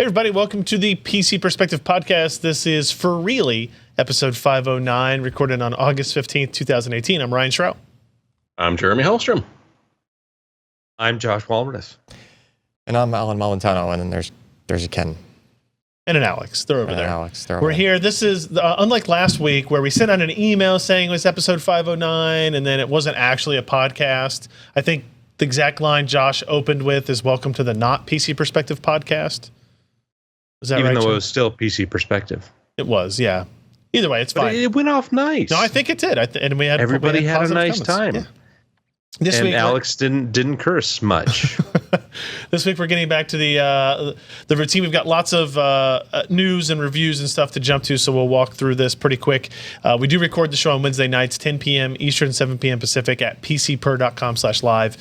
Hey, everybody. Welcome to the PC Perspective Podcast. This is For Really, episode 509, recorded on August 15th, 2018. I'm Ryan Schrow. I'm Jeremy Hellstrom. I'm Josh Walrath. And I'm Alan Malentano, and then there's a Ken. And an Alex. They're over there. Alex. We're here. This is, unlike last week, where we sent out an email saying it was episode 509, and then it wasn't actually a podcast. I think the exact line Josh opened with is welcome to the not PC Perspective Podcast. Is that Even right, though Joe? it was still PC Perspective. It was, yeah. Either way, it's But fine. it went off nice. No, I think it did. And we had Everybody had a positive nice comments. time. Yeah. This and week, Alex didn't curse much. This week we're getting back to the routine. We've got lots of news and reviews and stuff to jump to, so we'll walk through this pretty quick. We do record the show on Wednesday nights, 10 p.m. Eastern, 7 p.m. Pacific at pcper.com/live.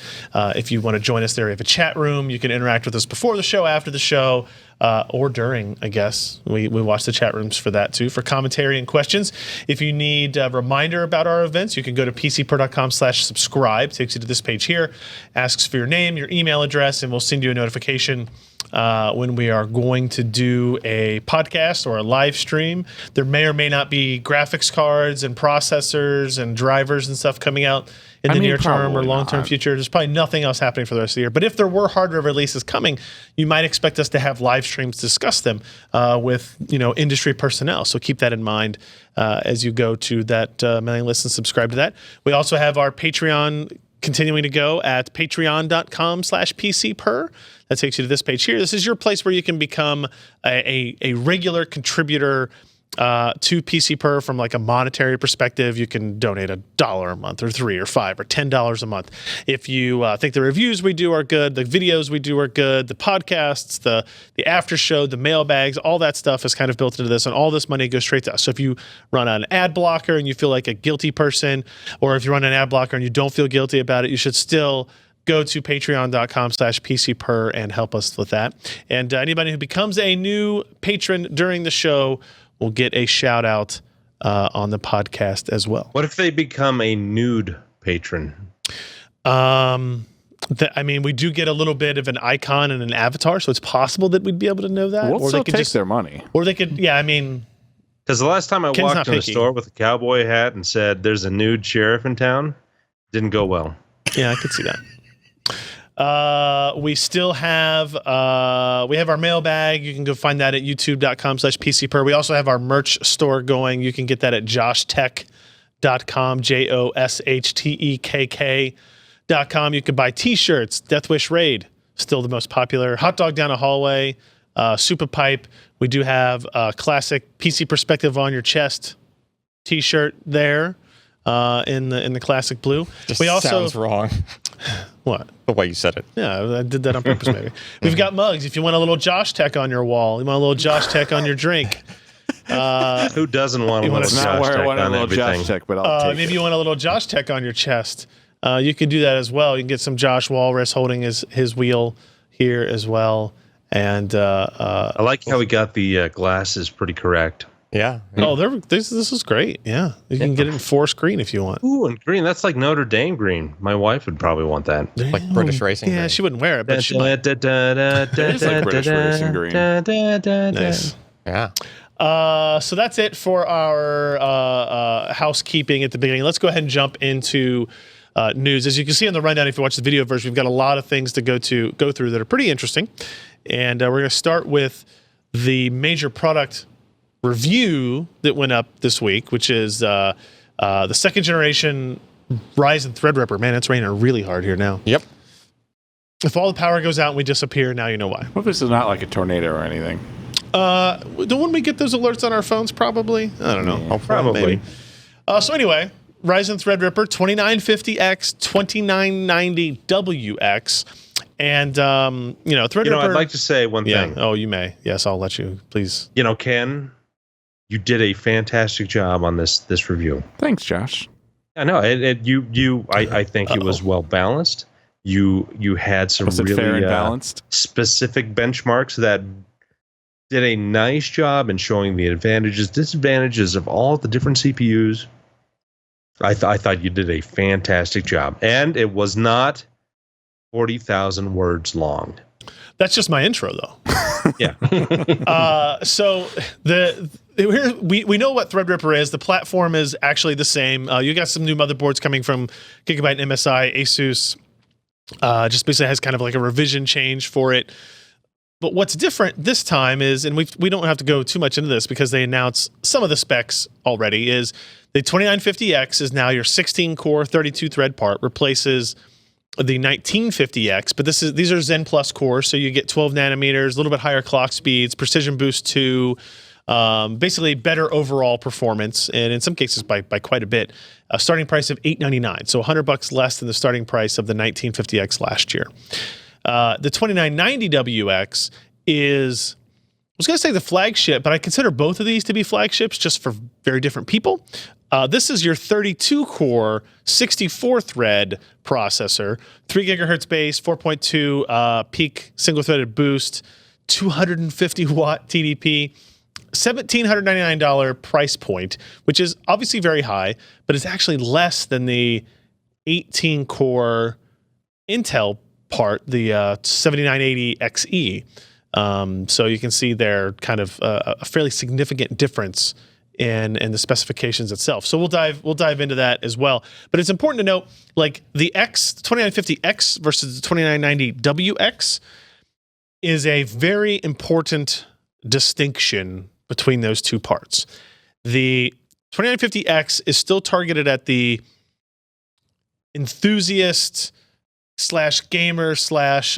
If you want to join us there, we have a chat room. You can interact with us before the show, after the show, or during, I guess. We watch the chat rooms for that too, for commentary and questions. If you need a reminder about our events, you can go to pcper.com/subscribe. Takes you to this page here, asks for your name, your email address, and we'll send you a notification when we are going to do a podcast or a live stream. There may or may not be graphics cards and processors and drivers and stuff coming out in the near term or long-term future. There's probably nothing else happening for the rest of the year. But if there were hardware releases coming, you might expect us to have live streams to discuss them with industry personnel. So keep that in mind as you go to that mailing list and subscribe to that. We also have our Patreon continuing to go at patreon.com/PCPer. That takes you to this page here. This is your place where you can become a regular contributor to PCPer from like a monetary perspective. You can donate $1 a month or $3 or $5 or $10 a month. If you think the reviews we do are good, the videos we do are good, the podcasts, the after show, the mailbags, all that stuff is kind of built into this, and all this money goes straight to us. So if you run an ad blocker and you feel like a guilty person, or if you run an ad blocker and you don't feel guilty about it, you should still go to patreon.com/PCPer and help us with that. And anybody who becomes a new patron during the show will get a shout out on the podcast as well. What if they become a nude patron? We do get a little bit of an icon and an avatar, so it's possible that we'd be able to know that. We'll still take their money. Or they could, Because the last time I walked in a store with a cowboy hat and said, "There's a nude sheriff in town," didn't go well. Yeah, I could see that. We still have we have our mailbag. You can go find that at youtube.com/PCPer. We also have our merch store going. You can get that at joshtech.com, JOSHTEKK.com. You can buy t-shirts. Death Wish Raid, still the most popular. Hot Dog Down a Hallway, Super Pipe. We do have a classic PC Perspective on your chest t-shirt there in the classic blue. Just sounds wrong. What? The way you said it. Yeah, I did that on purpose, maybe. We've got mugs. If you want a little Josh Tech on your wall, you want a little Josh Tech on your drink. Who doesn't want a little Josh Tech on everything? But I'll take maybe it. you want a little Josh Tech on your chest. You can do that as well. You can get some Josh Walrus holding his wheel here as well. And I like how we got the glasses pretty correct. Yeah. oh, this is great. Yeah, you can get it in forest green if you want. Ooh, and green. That's like Notre Dame green. My wife would probably want that. Like British racing. Yeah, green. she wouldn't wear it, but she might. It is like British racing green. Nice. Yeah. So that's it for our housekeeping at the beginning. Let's go ahead and jump into news. As you can see on the rundown, if you watch the video version, we've got a lot of things to go through that are pretty interesting. And we're going to start with the major product review that went up this week, which is the second generation Ryzen Threadripper. Man, it's raining really hard here now. Yep. If all the power goes out and we disappear, now you know why. What if this is not like a tornado or anything? Don't we get those alerts on our phones? Probably. I don't know. Yeah, probably. Maybe. So anyway, Ryzen Threadripper 2950X, 2990WX, and Threadripper. I'd like to say one thing. Oh, you may. Yes, I'll let you. Please. Ken, you did a fantastic job on this review. Thanks, Josh. I know I think it was well balanced. You had some Was it really fair and balanced? Specific benchmarks that did a nice job in showing the advantages, disadvantages of all the different CPUs. I thought you did a fantastic job, and it was not 40,000 words long. That's just my intro, though. Yeah. So we know what Threadripper is. The platform is actually the same. You got some new motherboards coming from Gigabyte and MSI, ASUS. Just basically has kind of like a revision change for it. But what's different this time is, and we don't have to go too much into this because they announced some of the specs already, is the 2950X is now your 16-core, 32-thread part, replaces the 1950X, but these are Zen Plus cores, so you get 12 nanometers, a little bit higher clock speeds, Precision Boost 2, basically better overall performance, and in some cases by quite a bit. A starting price of $899, so $100 less than the starting price of the 1950X last year. The 2990WX is, I was going to say the flagship, but I consider both of these to be flagships just for very different people. This is your 32-core, 64-thread processor, 3 gigahertz base, 4.2 peak single-threaded boost, 250-watt TDP, $1,799 price point, which is obviously very high, but it's actually less than the 18-core Intel part, the 7980XE. So you can see there kind of a fairly significant difference in the specifications itself. So we'll dive into that as well. But it's important to note, like the 2950X versus the 2990WX is a very important distinction between those two parts. The 2950X is still targeted at the enthusiast / gamer /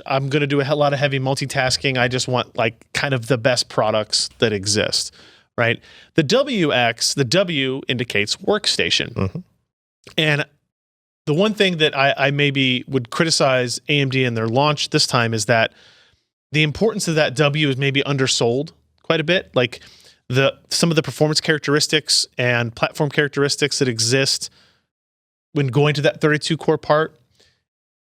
I'm going to do a lot of heavy multitasking. I just want like kind of the best products that exist, right? The WX, the W indicates workstation. Mm-hmm. And the one thing that I maybe would criticize AMD in their launch this time is that the importance of that W is maybe undersold quite a bit. Like some of the performance characteristics and platform characteristics that exist when going to that 32-core part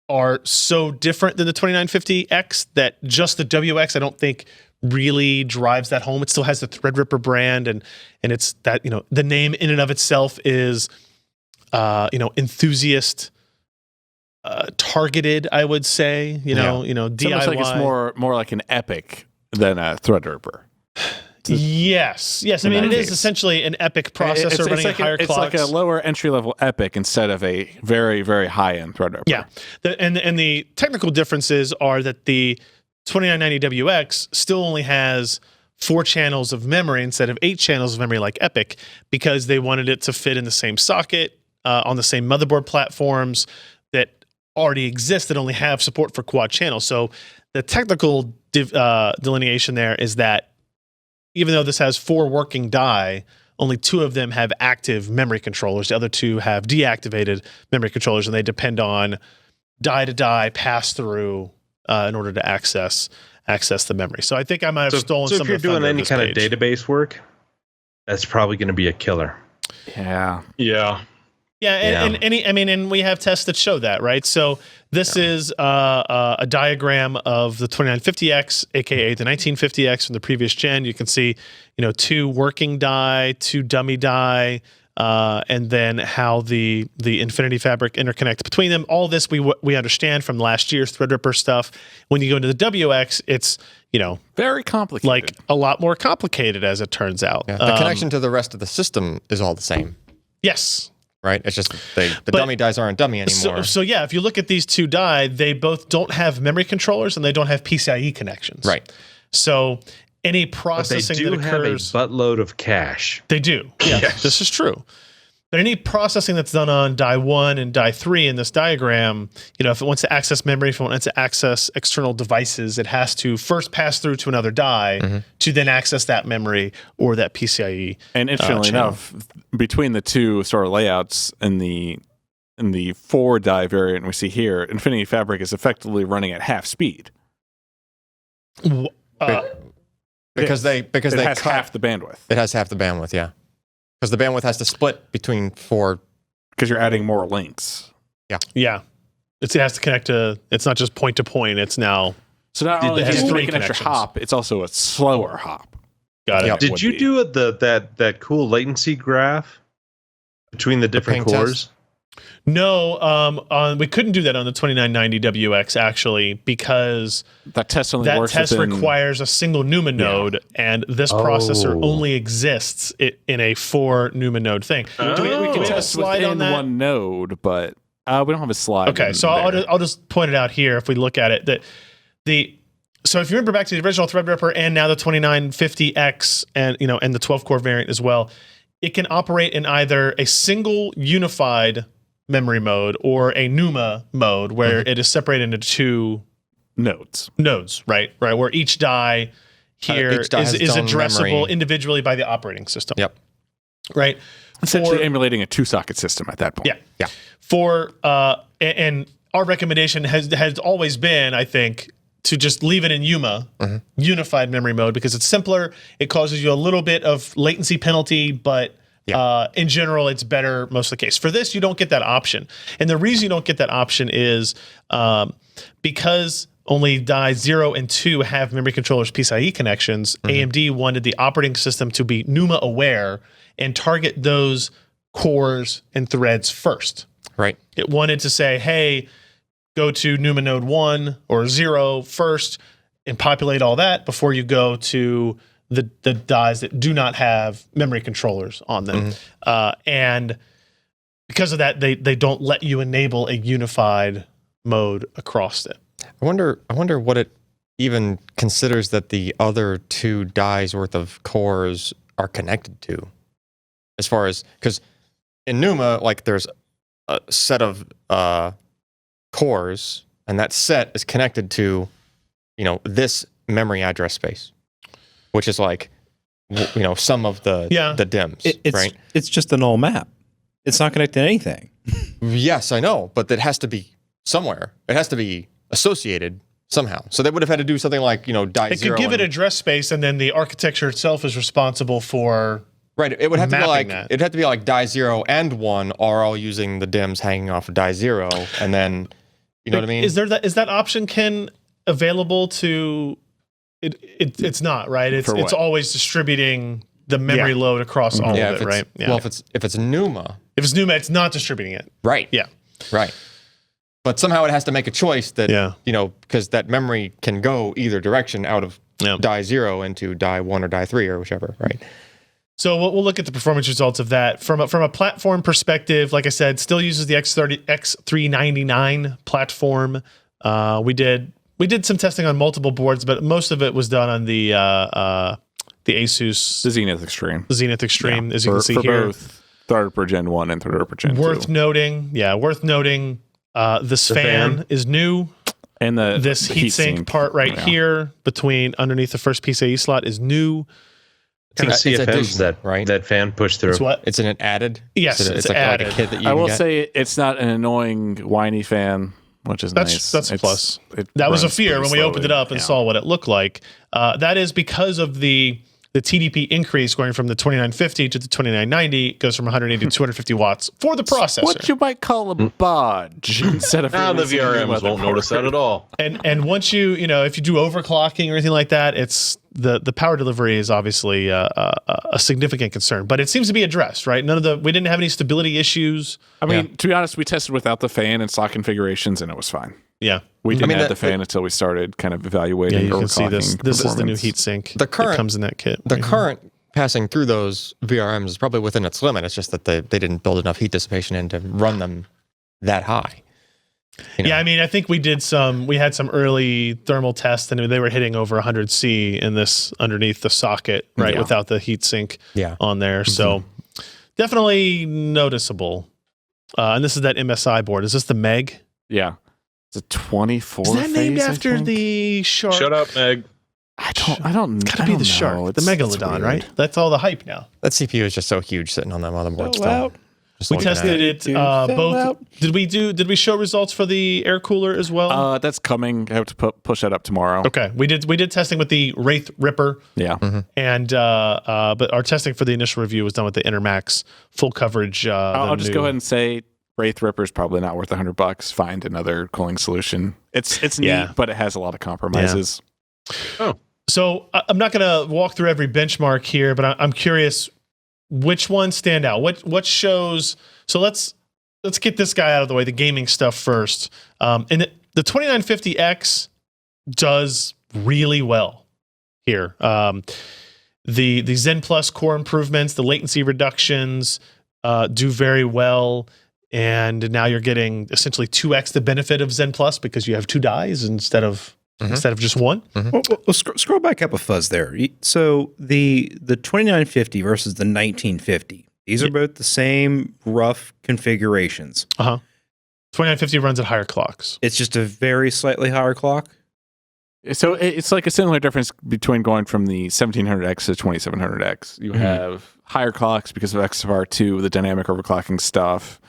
are so different than the 2950X that just the WX, I don't think, really drives that home. It still has the Threadripper brand, and it's that, the name in and of itself is, enthusiast targeted, I would say, DIY. It's almost like it's more like an Epic than a Threadripper. Yes. I mean, it is essentially an Epic processor running at higher clocks. It's like a lower entry-level Epic instead of a very, very high-end Threadripper. Yeah. And the technical differences are that the 2990WX still only has 4 channels of memory instead of 8 channels of memory like Epic, because they wanted it to fit in the same socket on the same motherboard platforms that already exist that only have support for quad channels. So the technical delineation there is that even though this has 4 working die, only 2 of them have active memory controllers. The other 2 have deactivated memory controllers, and they depend on die-to-die pass-through in order to access the memory. So I think I might have stolen some of the thunder. So if you're doing any kind of database work, that's probably going to be a killer. Yeah. And we have tests that show that, right? So this is a diagram of the 2950X, aka the 1950X from the previous gen. You can see, 2 working die, 2 dummy die, and then how the Infinity Fabric interconnects between them. All this we understand from last year's Threadripper stuff. When you go into the WX, it's very complicated, like a lot more complicated as it turns out. Yeah, the connection to the rest of the system is all the same. Yes. Right? It's just the dummy dies aren't dummy anymore. So yeah, if you look at these 2 die, they both don't have memory controllers and they don't have PCIe connections. Right. So any processing that occurs, have a buttload of cache. They do. Yeah, yes. This is true. But any processing that's done on die 1 and die 3 in this diagram, if it wants to access memory, if it wants to access external devices, it has to first pass through to another die to then access that memory or that PCIe. And interestingly enough, between the 2 sort of layouts in the 4 die variant we see here, Infinity Fabric is effectively running at half speed. Because it has half the bandwidth. It has half the bandwidth, yeah. Because the bandwidth has to split between 4. Because you're adding more links. Yeah. It has to connect to. It's not just point to point. It's now. So not only does it make an extra hop, it's also a slower hop. Got it. Did you do that cool latency graph between the different cores? No, we couldn't do that on the 2990WX actually because That test only that works test within, requires a single NUMA node, and this processor only exists in a 4 NUMA node thing. Do we can take a slide on that? one node, but we don't have a slide. Okay, so I'll just point it out here if we look at it that so if you remember back to the original Threadripper and now the 2950X and and the 12-core variant as well, it can operate in either a single unified memory mode or a NUMA mode where it is separated into 2 nodes, right, where each die here Each die has is its own addressable memory. individually by the operating system. Yep. Right. essentially emulating a 2-socket system at that point. Yeah. For and our recommendation has always been, I think, to just leave it in UMA, unified memory mode, because it's simpler. It causes you a little bit of latency penalty, but in general, it's better most of the case. For this, you don't get that option. And the reason you don't get that option is because only die 0 and 2 have memory controllers PCIe connections, AMD wanted the operating system to be NUMA aware and target those cores and threads first. Right. It wanted to say, hey, go to NUMA node 1 or 0 first and populate all that before you go to the dies that do not have memory controllers on them. And because of that, they don't let you enable a unified mode across it. I wonder what it even considers that the other 2 dies worth of cores are connected to. As far as, because in NUMA, like there's a set of cores, and that set is connected to, this memory address space, which is like, some of the DIMMs, right? It's just an all map. It's not connected to anything. Yes, I know, but it has to be somewhere. It has to be associated somehow. So they would have had to do something like, die It 0. could give it address space, and then the architecture itself is responsible for right. It would have to be like that. it'd have to be like die 0 and 1 are all using the DIMMs hanging off of die 0, and then you know what I mean? Is that option, Ken, available to it? It's not, right? It's always distributing the memory load across all of it, right? Yeah. Well, if it's NUMA, it's not distributing it. right? Yeah. Right. But somehow it has to make a choice that because that memory can go either direction out of die 0 into die 1 or die 3 or whichever, right? So we'll look at the performance results of that from a platform perspective. Like I said, still uses the X399 platform. We did some testing on multiple boards, but most of it was done on the ASUS, The Zenith Extreme. As you can see for here. both Threadripper Gen 1 and Threadripper Gen 2. Worth noting, this fan is new. And This the heatsink part here between underneath the first PCIe slot is new. Kind of CFMs right? that fan pushed through. It's what? It's an added. Yes, it's added. Like a kit that you I can will get. say it's not an annoying, whiny fan, which is nice. That's a plus. That was a fear when we opened it up and saw what it looked like. That is because of the TDP increase going from the 2950 to the 2990. It goes from 180 to 250 watts for the processor. What you might call a bodge instead of the VRMs won't notice that at all. And once if you do overclocking or anything like that, it's the power delivery is obviously a significant concern. But it seems to be addressed, right? We didn't have any stability issues. I mean, to be honest, we tested without the fan and slot configurations, and it was fine. Yeah. We didn't add the fan until we started kind of evaluating. You can see this. This is the new performance. heatsink The current that comes in that kit. The current passing through those VRMs is probably within its limit. It's just that they didn't build enough heat dissipation in to run them that high. Yeah, I mean, I think we had some early thermal tests, and they were hitting over 100 C in this underneath the socket, right, without the heatsink on there. So definitely noticeable. And this is that MSI board. Is this the Meg? Yeah. It's a 24 Is that named phase, I after think? the shark? Shut up, Meg. I don't. It's gotta be the shark, the Megalodon, right? That's all the hype now. That CPU is just so huge sitting on that motherboard still. out. Just We looking at tested it both. out. Did we show results for the air cooler as well? That's coming. I have to push that up tomorrow. Okay, we did testing with the Threadripper, Yeah. and but our testing for the initial review was done with the Intermax full coverage. I'll just go ahead and say Threadripper is probably not worth $100. Find another cooling solution. It's neat, but it has a lot of compromises. So I'm not going to walk through every benchmark here, but I'm curious which ones stand out. What shows? So let's let's get this guy out of the way, the gaming stuff first. And the 2950X does really well here. The Zen Plus core improvements, the latency reductions do very well. And now you're getting essentially 2x the benefit of Zen Plus because you have 2 dies instead of just one. Well, scroll back up a fuzz there. So the 2950 versus the 1950. These are both the same rough configurations. 2950 runs at higher clocks. It's just a very slightly higher clock. So it's like a similar difference between going from the 1700X to 2700X. You have higher clocks because of XFR2, the dynamic overclocking stuff,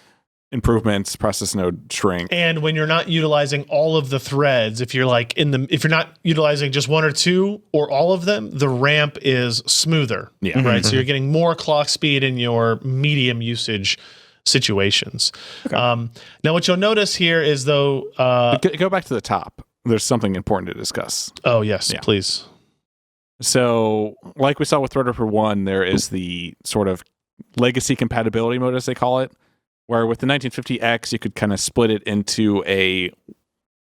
improvements, process node shrink. And when you're not utilizing all of the threads, if you're not utilizing just 1 or 2 or all of them, the ramp is smoother. Yeah. Right. So you're getting more clock speed in your medium usage situations. Okay. Now, what you'll notice here is though, Go back to the top. There's something important to discuss. oh yes, Yeah. please. So, like we saw with Threadripper 1, there is the sort of legacy compatibility mode, as they call it, where with the 1950X, you could kind of split it into a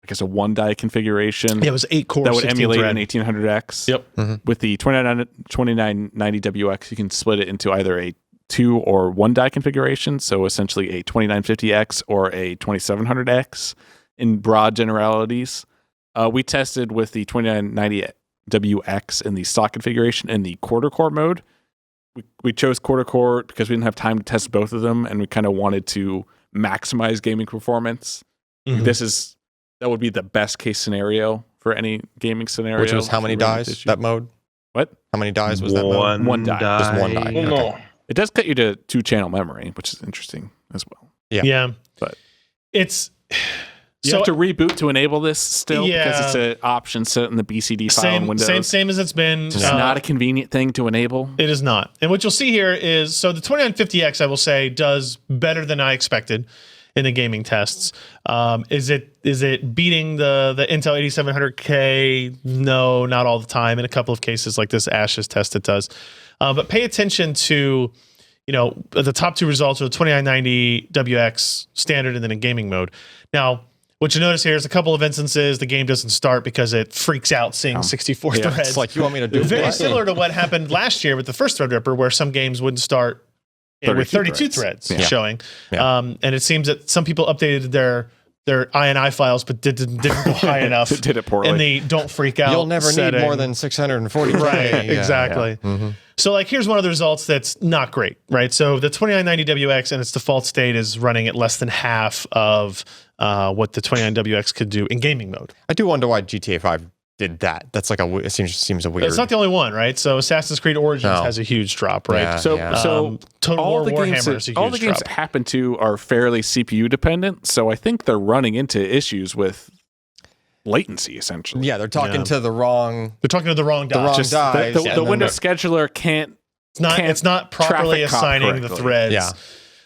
1-die configuration Yeah, it was 8 core that would 16 emulate thread. an 1800X. Yep. With the 2990WX, you can split it into either a 2 or 1-die configuration, so essentially a 2950X or a 2700X in broad generalities. We tested with the 2990WX in the stock configuration in the quarter-core mode. We chose quarter-core because we didn't have time to test both of them, and we kind of wanted to maximize gaming performance. That would be the best-case scenario for any gaming scenario. Which was how many dies, that mode? What? How many dies was that mode? One die. Just 1 die. Okay. It does cut you to 2-channel memory, which is interesting as well. Yeah. But It's you have to reboot to enable this still because it's an option set in the BCD file in Windows. same as it's been. It's not a convenient thing to enable. It is not. And what you'll see here is, so the 2950X, I will say, does better than I expected in the gaming tests. Is it beating the Intel 8700K? No, not all the time. In a couple of cases like this ASUS test, it does. But pay attention to, the top 2 results are the 2990WX standard and then in gaming mode. Now, what you notice here is a couple of instances the game doesn't start because it freaks out seeing 64 threads. It's like, you want me to do Very what? similar to what happened last year with the first Threadripper, where some games wouldn't start with 32 threads showing. Yeah. And it seems that some people updated their INI files, but didn't go high enough. Did it poorly. And the don't freak out. You'll never setting. need more than 640. Right, exactly. Yeah. So here's one of the results that's not great, right? So the 2990WX in its default state is running at less than half of what the 29WX could do in gaming mode. I do wonder why GTA 5 did that. That's like it seems a weird. It's not the only one, right? So Assassin's Creed Origins has a huge drop, right? Yeah. So Total all War the Warhammer games is a huge all the games drop. that happen to are fairly CPU dependent. So I think they're running into issues with latency essentially. Yeah, they're talking to the wrong. They're talking to the wrong die. wrong Just dies, the and then Windows scheduler can't. It's not properly traffic cop assigning the correctly. threads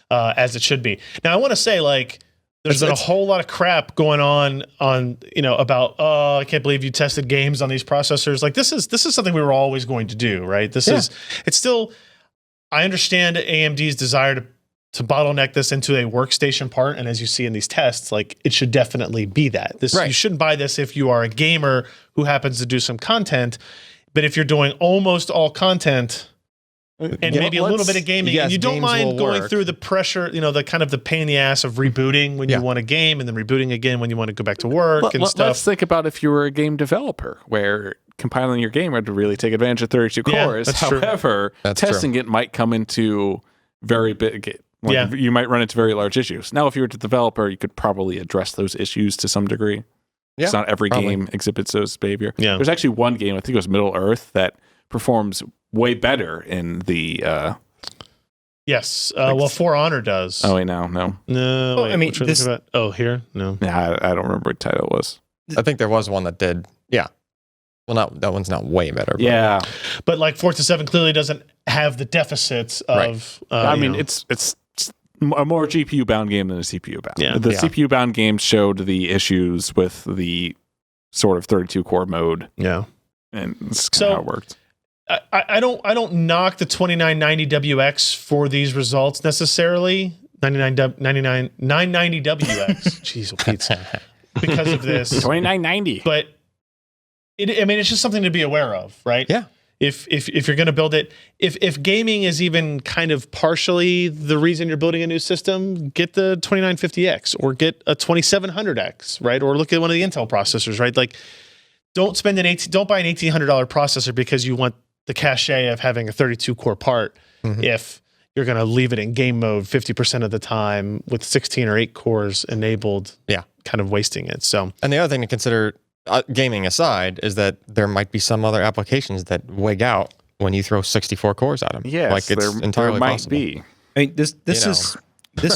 as it should be. Now I want to say there's been a whole lot of crap going on about I can't believe you tested games on these processors. Like this is something we were always going to do, right? It's still, I understand AMD's desire to bottleneck this into a workstation part, and as you see in these tests, it should definitely be that. You shouldn't buy this if you are a gamer who happens to do some content, but if you're doing almost all content and maybe a little bit of gaming, and you don't mind going through the pressure, the kind of the pain in the ass of rebooting when you want a game and then rebooting again when you want to go back to work and stuff. Let's think about if you were a game developer where compiling your game would really take advantage of 32 cores. That's true. However, testing it might come into very big. You might run into very large issues. Now, if you were a developer, you could probably address those issues to some degree. Yeah, it's not every game exhibits those behavior. Yeah. There's actually one game, I think it was Middle Earth, that performs way better in the yes. For Honor does. oh wait, no No, I mean, this. here? No. yeah, I don't remember what title it was. I think there was one that did. Yeah. Well, that one's not way better. But Yeah, But Forza 7 clearly doesn't have the deficits of. I mean it's a more GPU bound game than a CPU bound. Yeah. The CPU bound game showed the issues with the sort of 32 core mode, Yeah. and it's kind of how it worked. I don't knock the 2990WX for these results necessarily. 990WX. Jeez, Pete. Because of this. 2990. But it's just something to be aware of, right? Yeah. If you're going to build it, if gaming is even kind of partially the reason you're building a new system, get the 2950X or get a 2700X, right? Or look at one of the Intel processors, right? Like, don't buy an $1,800 processor because you want the cachet of having a 32 core part. If you're going to leave it in game mode 50% of the time with 16 or 8 cores enabled, kind of wasting it. So, and the other thing to consider, gaming aside, is that there might be some other applications that wig out when you throw 64 cores at them. Yes, like it's entirely there might possible. be. I mean, this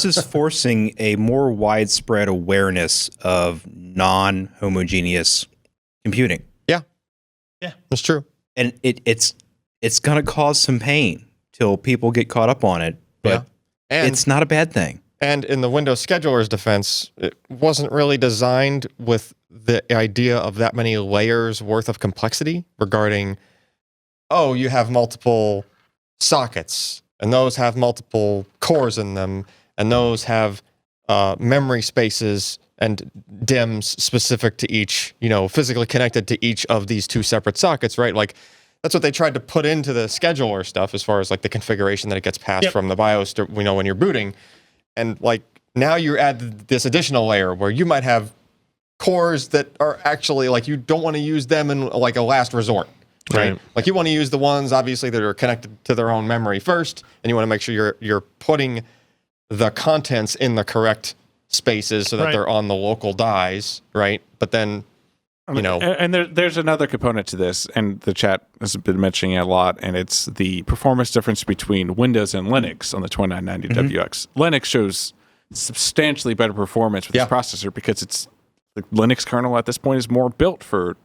is forcing a more widespread awareness of non-homogeneous computing. Yeah, that's true. And it's going to cause some pain till people get caught up on it, but and it's not a bad thing. And in the Windows scheduler's defense, it wasn't really designed with the idea of that many layers worth of complexity regarding, oh, you have multiple sockets, and those have multiple cores in them, and those have memory spaces and DIMMs specific to each, physically connected to each of these two separate sockets, right? Like, that's what they tried to put into the scheduler stuff as far as like the configuration that it gets passed from the BIOS to, when you're booting. And like now you add this additional layer where you might have cores that are actually like you don't want to use them in like a last resort, right? Like you want to use the ones obviously that are connected to their own memory first, and you want to make sure you're putting the contents in the correct spaces so that they're on the local dies, right? But then and there's another component to this, and the chat has been mentioning it a lot, and it's the performance difference between Windows and Linux on the 2990WX. Linux shows substantially better performance with this processor because it's the Linux kernel at this point is more built for.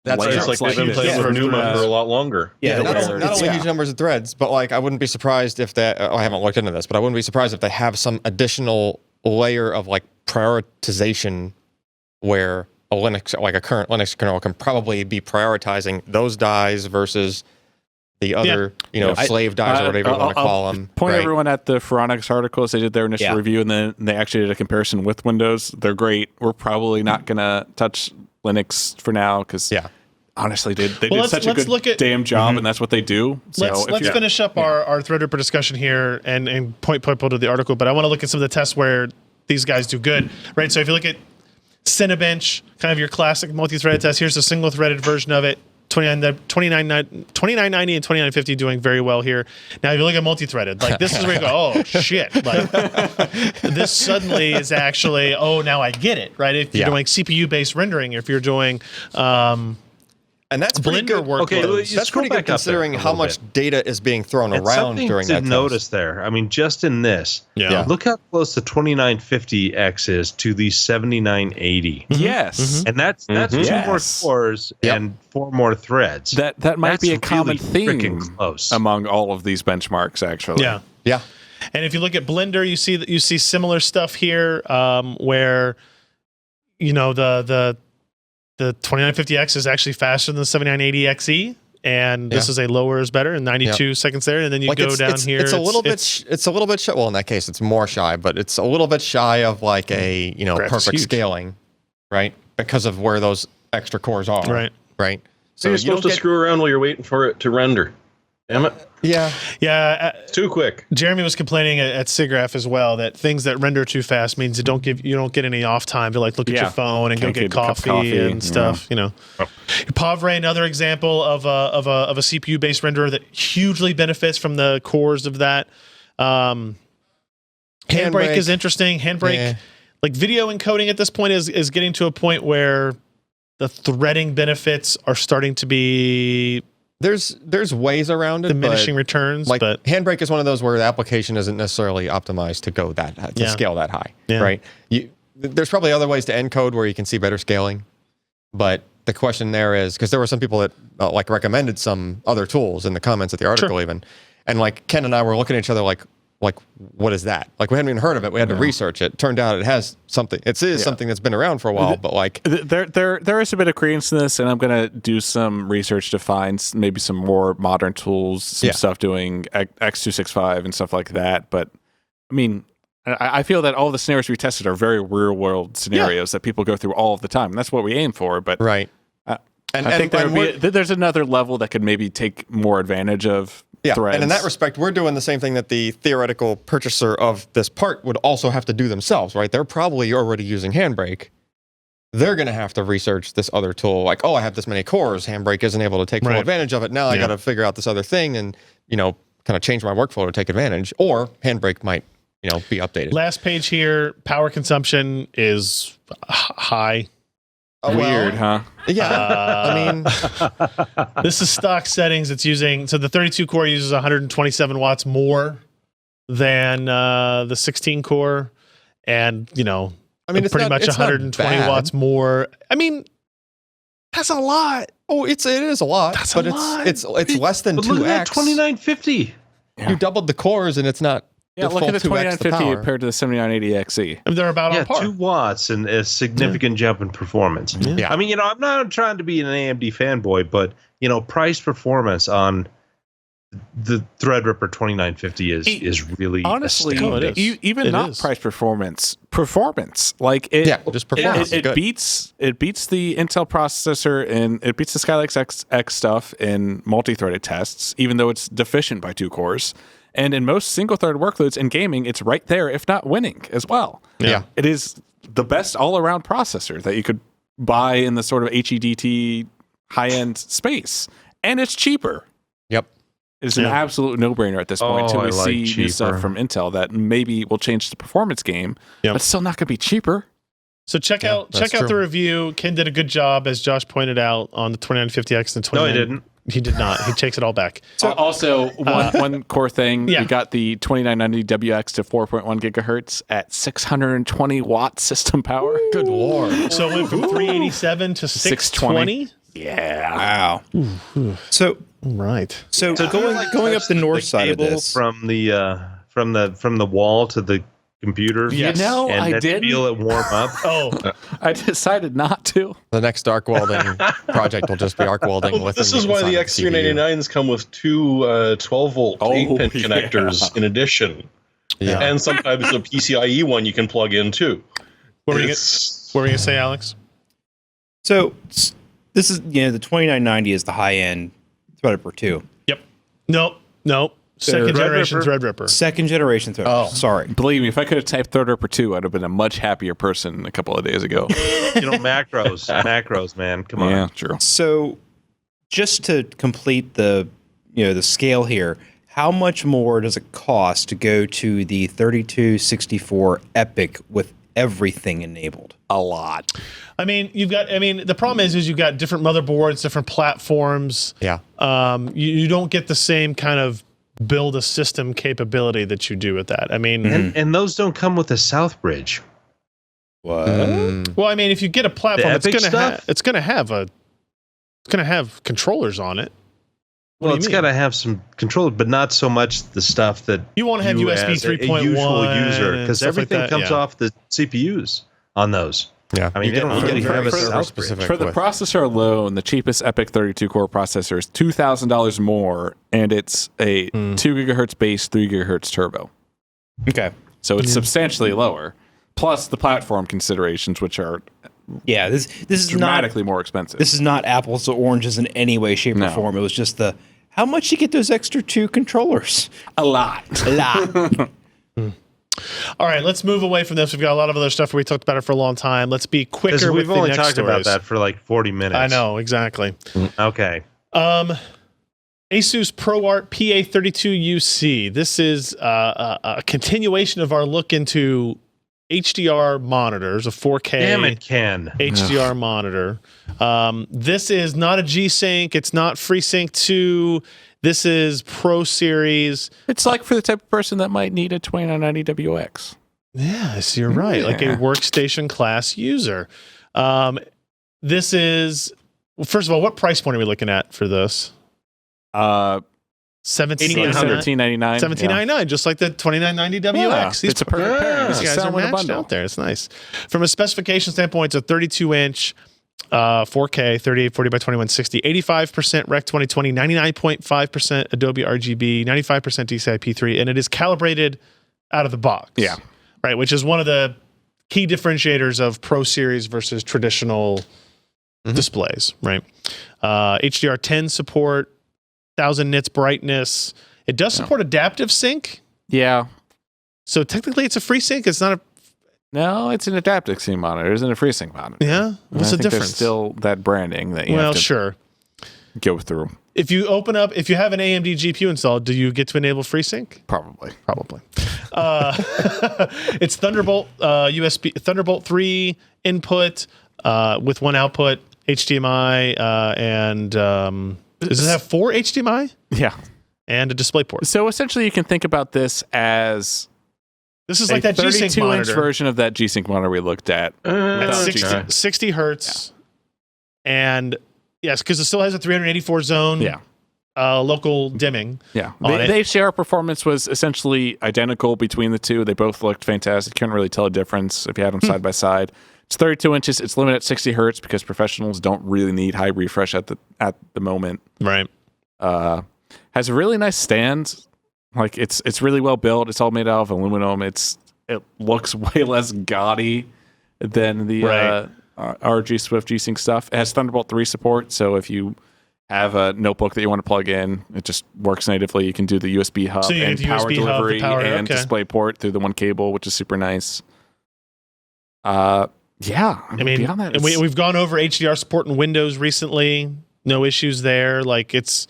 That's just like they've been playing with NUMA for a lot longer. Yeah, not only huge numbers of threads, but like I wouldn't be surprised if that. I haven't looked into this, but I wouldn't be surprised if they have some additional layer of like prioritization where a current Linux kernel can probably be prioritizing those dies versus the other, slave dies or whatever you want to call them. Point everyone at the Phoronix articles. They did their initial review, and then they actually did a comparison with Windows. They're great. We're probably not going to touch Linux for now because, honestly, they did such a good damn job, and that's what they do. So let's finish up our Threadripper discussion here and point people to the article. But I want to look at some of the tests where these guys do good, right? So if you look at Cinebench, kind of your classic multi-threaded test. Here's a single-threaded version of it. 2990 and 2950 doing very well here. Now, if you look at multi-threaded, like this is where you go, oh shit! Like this suddenly is actually, now I get it, right? If you're doing CPU-based rendering, if you're doing and that's Blender workloads. That's pretty good considering how much data is being thrown around during that. Notice there. I mean, just in this, look how close the 2950X is to the 7980. Yes, and that's 2 more cores and 4 more threads. That might be a common theme close among all of these benchmarks, actually. Yeah. And if you look at Blender, you see similar stuff here, where the 2950X is actually faster than the 7980XE, and this is a lower is better, and 92 seconds there, and then you go down here. It's a little bit shy. Well, in that case, it's more shy, but it's a little bit shy of like a perfect scaling, right? Because of where those extra cores are, right. So you're supposed to screw around while you're waiting for it to render. Damn it. Yeah. It's too quick. Jeremy was complaining at SIGGRAPH as well that things that render too fast means you don't get any off time to like look at your phone and go get coffee and stuff. Pavre, another example of a CPU based renderer that hugely benefits from the cores of that. Handbrake is interesting. Handbrake, like video encoding at this point is getting to a point where the threading benefits are starting to be. There's ways around it, diminishing returns. Like but Handbrake is one of those where the application isn't necessarily optimized to go to scale that high, right? There's probably other ways to encode where you can see better scaling, but the question there is because there were some people that like recommended some other tools in the comments of the article even, and like Ken and I were looking at each other like what is that? Like we hadn't even heard of it. We had to research it. Turned out it has something. It is something that's been around for a while, but like there is a bit of credence in this, and I'm gonna do some research to find maybe some more modern tools, some stuff doing X265 and stuff like that. But I mean, I feel that all the scenarios we tested are very real world scenarios that people go through all of the time. And that's what we aim for. But Right. I think there's another level that could maybe take more advantage of threads. And in that respect, we're doing the same thing that the theoretical purchaser of this part would also have to do themselves, right? They're probably already using Handbrake. They're going to have to research this other tool. Like, oh, I have this many cores. Handbrake isn't able to take full advantage of it. Now I got to figure out this other thing and, kind of change my workflow to take advantage. Or Handbrake might, be updated. Last page here, power consumption is high. Weird, huh? Yeah. This is stock settings. It's using, so the 32 core uses 127 watts more than the 16 core. And, it's pretty much 120 watts more. That's a lot. Oh, it is a lot. That's but a lot. It's less than 2x. Look at that 2950. You doubled the cores and it's not. Yeah, look at the 2950 power. compared to the 7980XE. They're about on par. 2 watts and a significant jump in performance. Yeah. I'm not trying to be an AMD fanboy, but price performance on the Threadripper 2950 is really honestly astounding. even not price performance. Like just performance. It beats the Intel processor and it beats the Skylake X stuff in multi-threaded tests, even though it's deficient by 2 cores. And in most single-threaded workloads in gaming, it's right there, if not winning as well. Yeah. It is the best all-around processor that you could buy in the sort of HEDT high-end space. And it's cheaper. Yep. It's an absolute no-brainer at this point until we see new stuff cheaper. from Intel that maybe will change the performance game, but it's still not going to be cheaper. So check out the review. Ken did a good job, as Josh pointed out, on the 2950X and 29. No, he didn't. He did not. He takes it all back. So also one core thing, Yeah. we got the 2990WX to 4.1 gigahertz at 620 watt system power. Good lord. So it went from 387 to 620. Yeah. Wow. So Right. So going up the north side of cable this. from the wall to the computer. Yes. No, and I then didn't. feel it warm up. Oh, I decided not to. The next arc welding project will just be arc welding with. This is why the X399s come with 2 12-volt 8-pin connectors in addition. Yeah. And sometimes a PCIe one you can plug in too. what were you going to say, Alex? So this is the 2990 is the high end Threadripper 2. Yep. Nope. Second generation Threadripper. Second generation Threadripper. Oh. Sorry. Believe me, if I could have typed Threadripper 2, I'd have been a much happier person a couple of days ago. Macros, man. Come on. Yeah, true. So just to complete the scale here, how much more does it cost to go to the 3264 Epic with everything enabled? A lot. The problem is you've got different motherboards, different platforms. Yeah. You don't get the same kind of build a system capability that you do with that. And those don't come with a South Bridge. What? Well, if you get a platform, The Epic it's gonna have controllers on it. Well, do you it's mean? got to have some control, but not so much the stuff that You want to have USB as a 3.1 usual user, and because stuff like everything that, comes yeah. off the CPUs on those. Yeah. They don't really have a South Bridge. For the processor alone, the cheapest Epic 32-core processor is $2,000 more, and it's a 2 gigahertz base, 3 gigahertz turbo. Okay. So it's substantially lower, plus the platform considerations, which are Yeah, this is dramatically more expensive. This is not apples to oranges in any way, shape, or form. It was just how much you get those extra 2 controllers? a lot. A lot. All right, let's move away from this. We've got a lot of other stuff where we talked about it for a long time. Let's be quicker Because with we've the only next talked about stories. that for like 40 minutes. I know, exactly. Okay. ASUS ProArt PA32UC. This is a continuation of our look into HDR monitors, a 4K Damn it, Ken. HDR monitor. This is not a G-Sync. It's not FreeSync 2. This is Pro Series. It's like for the type of person that might need a 2990WX. Yes, you're right. Like a workstation class user. This is, well, first of all, what price point are we looking at for this? $1,799. $1,799, just like the 2990WX. Yeah, it's a perfect pairing. These guys Sell are them in a matched bundle. out there. It's nice. From a specification standpoint, it's a 32-inch 4K 3840 by 2160, 85% Rec 2020, 99.5% Adobe RGB, 95% DCI-P3, and it is calibrated out of the box. Yeah. right? Which is one of the key differentiators of Pro Series versus traditional displays, right? HDR10 support, 1000 nits brightness. It does support adaptive sync. Yeah. So technically it's a FreeSync. It's not a... No, it's an adaptive sync monitor. It isn't a FreeSync monitor. Yeah? What's the There's difference? still that branding that you have to sure. go through. If you open up, if you have an AMD GPU installed, do you get to enable FreeSync? Probably. It's Thunderbolt USB, Thunderbolt 3 input with one output, HDMI, and does it have 4 HDMI? Yeah. And a DisplayPort. So essentially you can think about this as This is like that G-Sync 32-inch monitor. version of that G-Sync monitor we looked at. At without 60 hertz. And yes, because it still has a 384 zone local dimming. Yeah. on The it. HDR performance was essentially identical between the two. They both looked fantastic. Couldn't really tell a difference if you had them side by side. It's 32 inches. It's limited at 60 hertz because professionals don't really need high refresh at the moment. Right. Has a really nice stand. Like it's really well built. It's all made out of aluminum. It looks way less gaudy than the RG Swift G-Sync stuff. It has Thunderbolt 3 support, so if you have a notebook that you want to plug in, it just works natively. You can do the USB hub So you and get the power USB hub, the delivery power, and okay. DisplayPort through the one cable, which is super nice. Yeah. I mean, beyond that, and we've gone over HDR support in Windows recently. No issues there. Like it's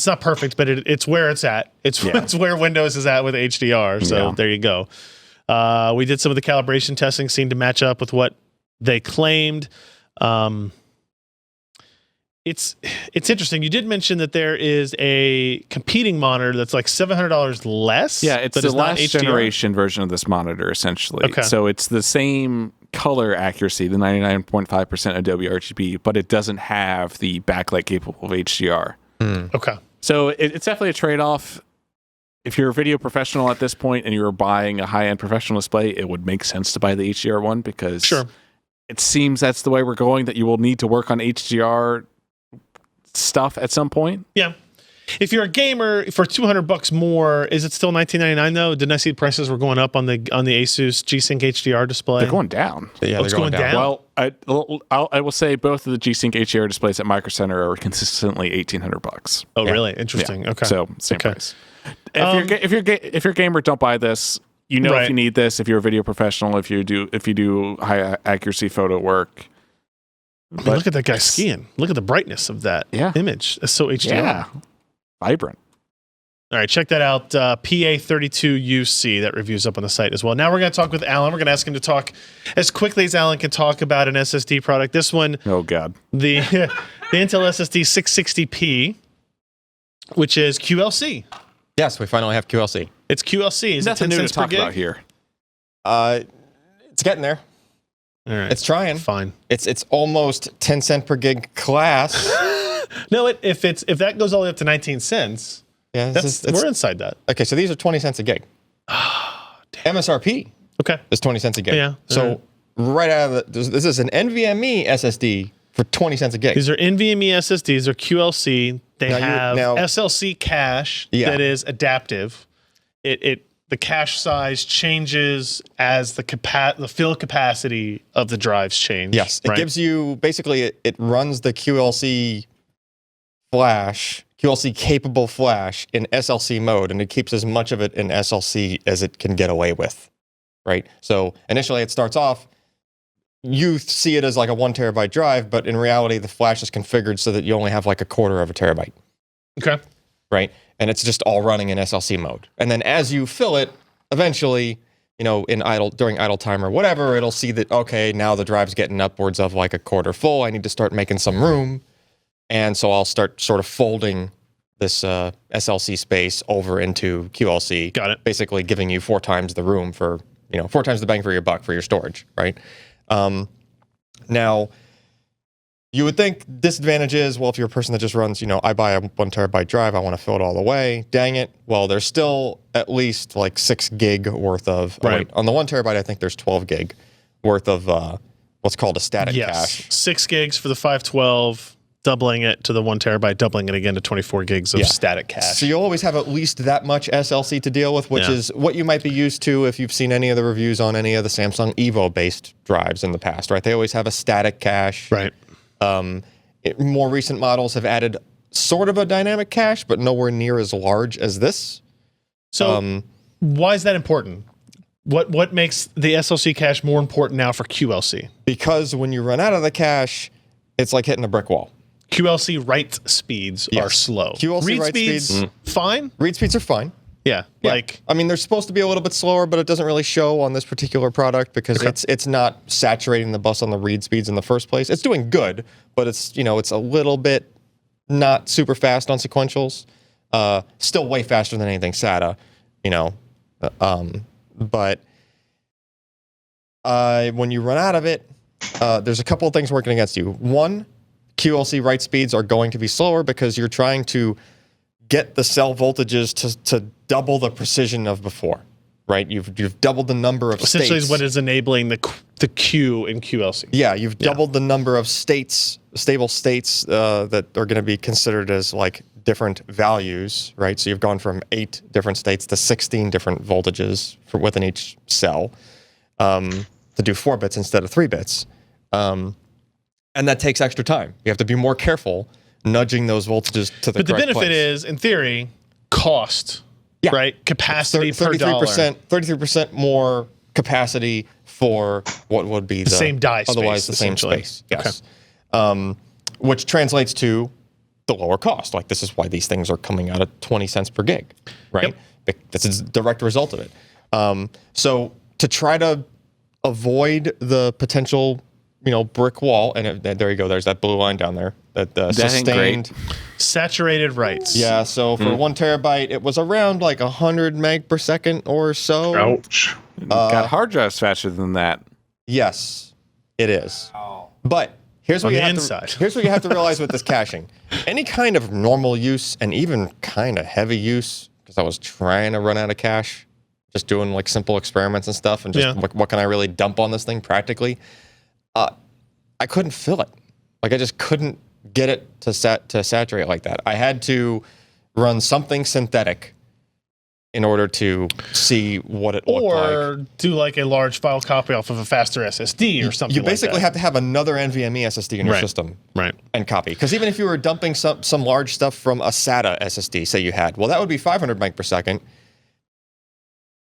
not perfect, but it's where it's at. It's where Windows is at with HDR. So there you go. We did some of the calibration testing, seemed to match up with what they claimed. It's interesting. You did mention that there is a competing monitor that's like $700 less. Yeah, it's that the is not last HDR. generation version of this monitor, essentially. Okay. So it's the same color accuracy, the 99.5% Adobe RGB, but it doesn't have the backlight capable of HDR. Okay. So it's definitely a trade-off. If you're a video professional at this point and you're buying a high-end professional display, it would make sense to buy the HDR one because it seems that's the way we're going, that you will need to work on HDR stuff at some point. Yeah. If you're a gamer for $200 more, is it still $19.99 though? Didn't I see prices were going up on the ASUS G-Sync HDR display? They're going down. Yeah, it's going down. Well, I will say both of the G-Sync HDR displays at Micro Center are consistently $1,800. Oh, really? Interesting. Yeah. Okay. So same Okay. price. If you're a gamer, don't buy this. You know if you need this. If you're a video professional, if you do high accuracy photo work. I mean, look at that guy skiing. Look at the brightness of that image. It's so HDR. Yeah, vibrant. All right, check that out. PA32UC. That review's up on the site as well. Now we're going to talk with Allyn. We're going to ask him to talk as quickly as Allyn can talk about an SSD product. This one, oh God, the Intel SSD 660p, which is QLC. Yes, we finally have QLC. It's QLC. Is nothing it 10 new to cents per talk gig? about here. It's getting there. All right, It's trying. fine. It's almost 10 cent per gig class. No, if that goes all the way up to 19 cents, Yeah, we're inside that. okay. So these are 20 cents a gig. MSRP Okay. is 20 cents a gig. Yeah. So right out of this is an NVMe SSD for 20 cents a gig. These are NVMe SSDs. They're QLC. They Now have now- SLC cache that is adaptive. The cache size changes as the fill capacity of the drives change. Yes, it right? gives you basically it runs the QLC flash, QLC capable flash in SLC mode, and it keeps as much of it in SLC as it can get away with. Right. So initially it starts off, you see it as like a 1 terabyte drive, but in reality the flash is configured so that you only have like a quarter of a terabyte. Okay. Right. And it's just all running in SLC mode. And then as you fill it, eventually, during idle time or whatever, it'll see that, okay, now the drive's getting upwards of like a quarter full. I need to start making some room. And so I'll start sort of folding this SLC space over into QLC. Got it. Basically giving you 4 times the room for, 4 times the bang for your buck for your storage, right? Now, you would think disadvantage is, well, if you're a person that just runs, I buy a 1 terabyte drive, I want to fill it all the way. Dang it. Well, there's still at least like 6 gig worth of, Right. on the 1 terabyte, I think there's 12 gig worth of what's called a static cache. 6 gigs for the 512, doubling it to the 1 terabyte, doubling it again to 24 gigs of static cache. So you always have at least that much SLC to deal with, which is what you might be used to if you've seen any of the reviews on any of the Samsung Evo-based drives in the past, right? They always have a static cache. Right. More recent models have added sort of a dynamic cache, but nowhere near as large as this. So why is that important? What makes the SLC cache more important now for QLC? Because when you run out of the cache, it's like hitting a brick wall. QLC write speeds are slow. QLC read write speeds, fine? Read speeds are fine. Yeah. Like, I mean, they're supposed to be a little bit slower, but it doesn't really show on this particular product because it's not saturating the bus on the read speeds in the first place. It's doing good, but it's it's a little bit not super fast on sequentials. Still way faster than anything SATA, but when you run out of it, there's a couple of things working against you. One, QLC write speeds are going to be slower because you're trying to get the cell voltages to double the precision of before, right? You've doubled the number of essentially states. is what is enabling the Q in QLC. Yeah, you've doubled the number of states, stable states that are going to be considered as like different values, right? So you've gone from 8 different states to 16 different voltages within each cell to do 4 bits instead of 3 bits. And that takes extra time. You have to be more careful nudging those voltages to the correct place. But the benefit is, in theory, cost, right? Capacity per dollar. 33% more capacity for what would be the same die space, otherwise the same space. Yes. Okay. Which translates to the lower cost. Like, this is why these things are coming out at 20 cents per gig, right? Yep. This is a direct result of it. So to try to avoid the potential brick wall, and there you go. There's that blue line down there. That sustained saturated writes. Yeah. So for 1 terabyte, it was around like 100 meg per second or so. Ouch. Got hard drives faster than that. Yes, it is. But here's what you have to realize with this caching. Any kind of normal use and even kind of heavy use, because I was trying to run out of cache, just doing like simple experiments and stuff, and just what can I really dump on this thing practically. I couldn't fill it. Like, I just couldn't get it to saturate like that. I had to run something synthetic in order to see what it looked like. Or do like a large file copy off of a faster SSD or something. You basically have to have another NVMe SSD in your system, and copy. Because even if you were dumping some large stuff from a SATA SSD, say you had, well, that would be 500 meg per second.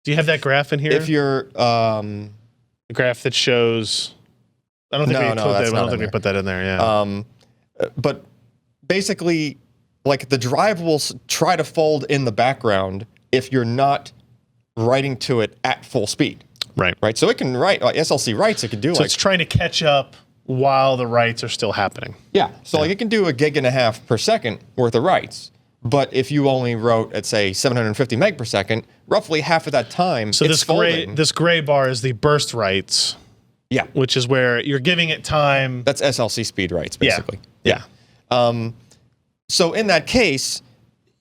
Do you have that graph in here? If you're the graph that shows. I don't think we put that in there. Yeah. But basically, like, the drive will try to fold in the background if you're not writing to it at full speed. Right. So it can write like SLC writes. It can do. So it's trying to catch up while the writes are still happening. Yeah. So like it can do 1.5 gigs per second worth of writes. But if you only wrote at, say, 750 meg per second, roughly half of that time, so this gray bar is the burst writes. Yeah. Which is where you're giving it time. That's SLC speed writes, basically. Yeah. So in that case,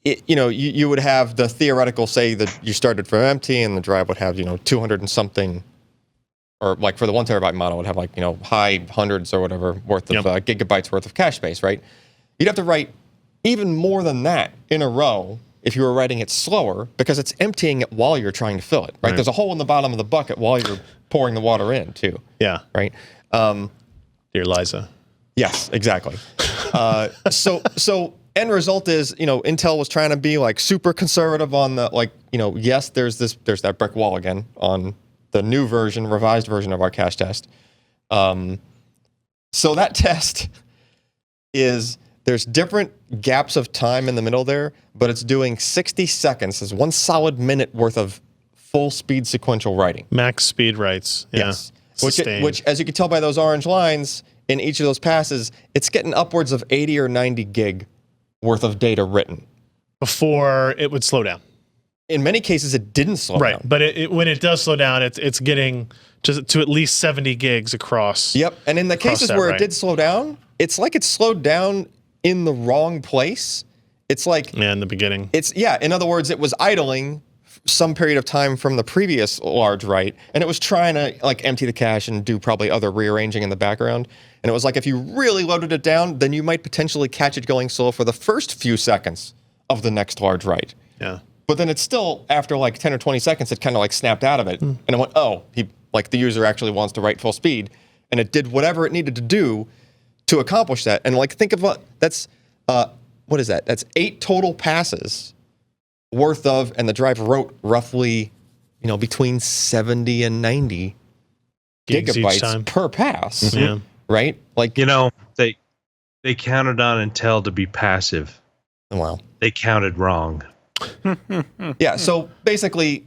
you would have the theoretical, say that you started from empty and the drive would have, 200 and something, or like for the 1 terabyte model, would have like, high hundreds or whatever worth of gigabytes worth of cache space, right? You'd have to write even more than that in a row if you were writing it slower, because it's emptying it while you're trying to fill it, right? There's a hole in the bottom of the bucket while you're pouring the water in, too. Yeah. Right? Dear Liza. Yes, exactly. So end result is, Intel was trying to be like super conservative on the, like, yes, there's that brick wall again on the new version, revised version of our cache test. So that test is, there's different gaps of time in the middle there, but it's doing 60 seconds as 1 solid minute worth of full speed sequential writing. Max speed writes. Yeah. Yes. Which, as you can tell by those orange lines, in each of those passes, it's getting upwards of 80 or 90 gig worth of data written. Before it would slow down. In many cases, it didn't slow down. Right, but when it does slow down, it's getting to at least 70 gigs across. Yep, and in the cases where it did slow down, it's like it slowed down in the wrong place. It's like... Yeah, in the beginning. In other words, it was idling some period of time from the previous large write, and it was trying to like empty the cache and do probably other rearranging in the background. And it was like if you really loaded it down, then you might potentially catch it going slow for the first few seconds of the next large write. Yeah. But then it's still, after like 10 or 20 seconds, it kind of like snapped out of it. And it went, oh, like the user actually wants to write full speed. And it did whatever it needed to do to accomplish that. And like, think of what that's, what is that? That's 8 total passes worth of, and the drive wrote roughly, between 70 and 90 gigabytes per pass. Yeah. Right? Like, They counted on Intel to be passive. well, They counted wrong. yeah. So basically,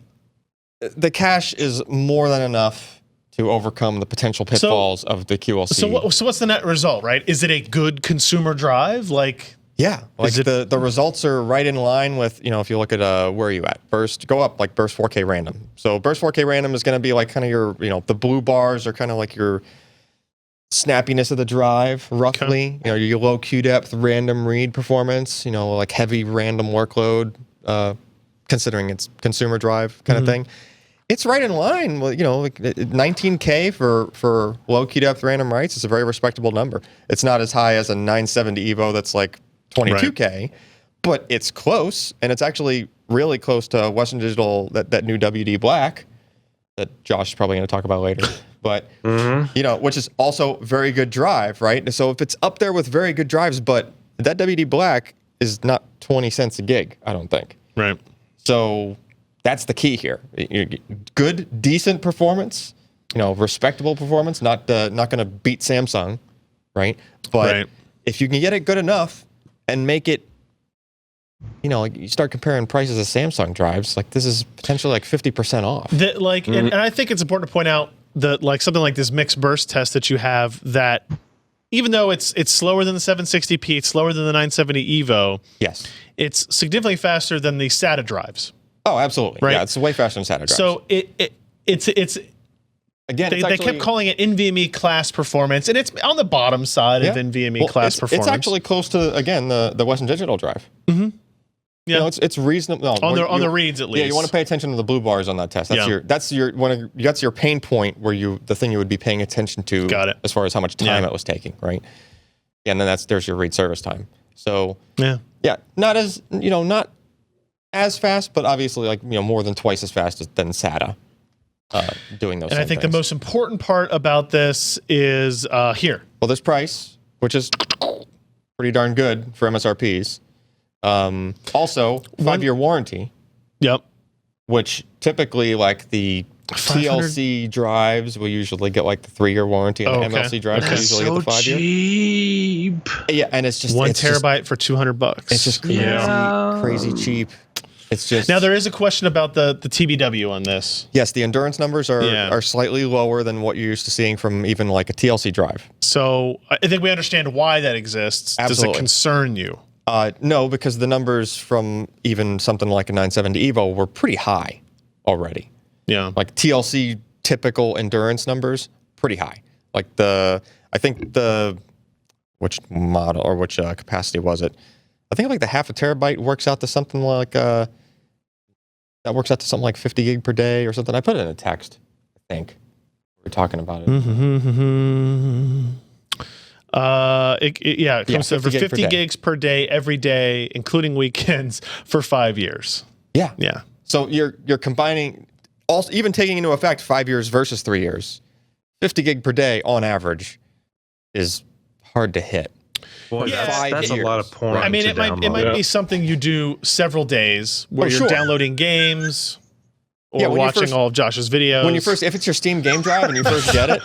the cache is more than enough to overcome the potential pitfalls of the QLC. So what's the net result, right? Is it a good consumer drive? Like, yeah, like the results are right in line with, if you look at where are you at? Burst, go up like Burst 4K random. So Burst 4K random is going to be like kind of your, the blue bars are kind of like your snappiness of the drive, roughly. Okay. Your low Q depth random read performance, like heavy random workload, considering it's consumer drive kind of thing. It's right in line with, like 19K for low Q depth random writes. It's a very respectable number. It's not as high as a 970 Evo that's like 22K, but it's close, and it's actually really close to Western Digital, that new WD Black that Josh is probably going to talk about later. But, which is also very good drive, right? So if it's up there with very good drives, but that WD Black is not 20 cents a gig, I don't think. right. So that's the key here. Good, decent performance, respectable performance, not going to beat Samsung, right? But if you can get it good enough and make it, like you start comparing prices of Samsung drives, like this is potentially like 50% off. And I think it's important to point out that like something like this mixed burst test that you have, that even though it's slower than the 760p, it's slower than the 970 Evo. Yes. It's significantly faster than the SATA drives. Oh, absolutely. Right? Yeah, it's way faster than SATA drives. So it's again, they kept calling it NVMe class performance, and it's on the bottom side of NVMe class performance. It's actually close to, again, the Western Digital drive. Mm-hmm. Yeah, it's reasonable. No, on the reads at least. Yeah, you want to pay attention to the blue bars on that test. That's your pain point where the thing you would be paying attention to. Got it. As far as how much time it was taking, right? Yeah, and then there's your read service time. So not as fast, but obviously like more than twice as fast than SATA doing those. And I think the most important part about this is here. Well, this price, which is pretty darn good for MSRPs. Also, 5-year warranty. Yep. Which typically, like the TLC drives, will usually get like the 3-year warranty, and the MLC drives will usually get the 5-year. Cheap. Yeah, and it's just 1 terabyte for $200. It's just crazy cheap. It's just now there is a question about the TBW on this. Yes, the endurance numbers are slightly lower than what you're used to seeing from even like a TLC drive. So I think we understand why that exists. Absolutely. Does it concern you? No, because the numbers from even something like a 970 Evo were pretty high already. Yeah. Like TLC typical endurance numbers, pretty high. Like which model or which capacity was it? I think like the half a terabyte works out to something like that works out to something like 50 gig per day or something. I put it in a text, I think. We were talking about it. It comes to over 50 gigs per day, every day, including weekends, for 5 years. Yeah. Yeah. So you're combining, also even taking into effect 5 years versus 3 years, 50 gig per day on average is hard to hit. Boy, Yeah. that's a lot of porn. I mean, to it might be something you do several days where you're downloading games or watching all of Josh's videos. If it's your Steam game drive and you first get it.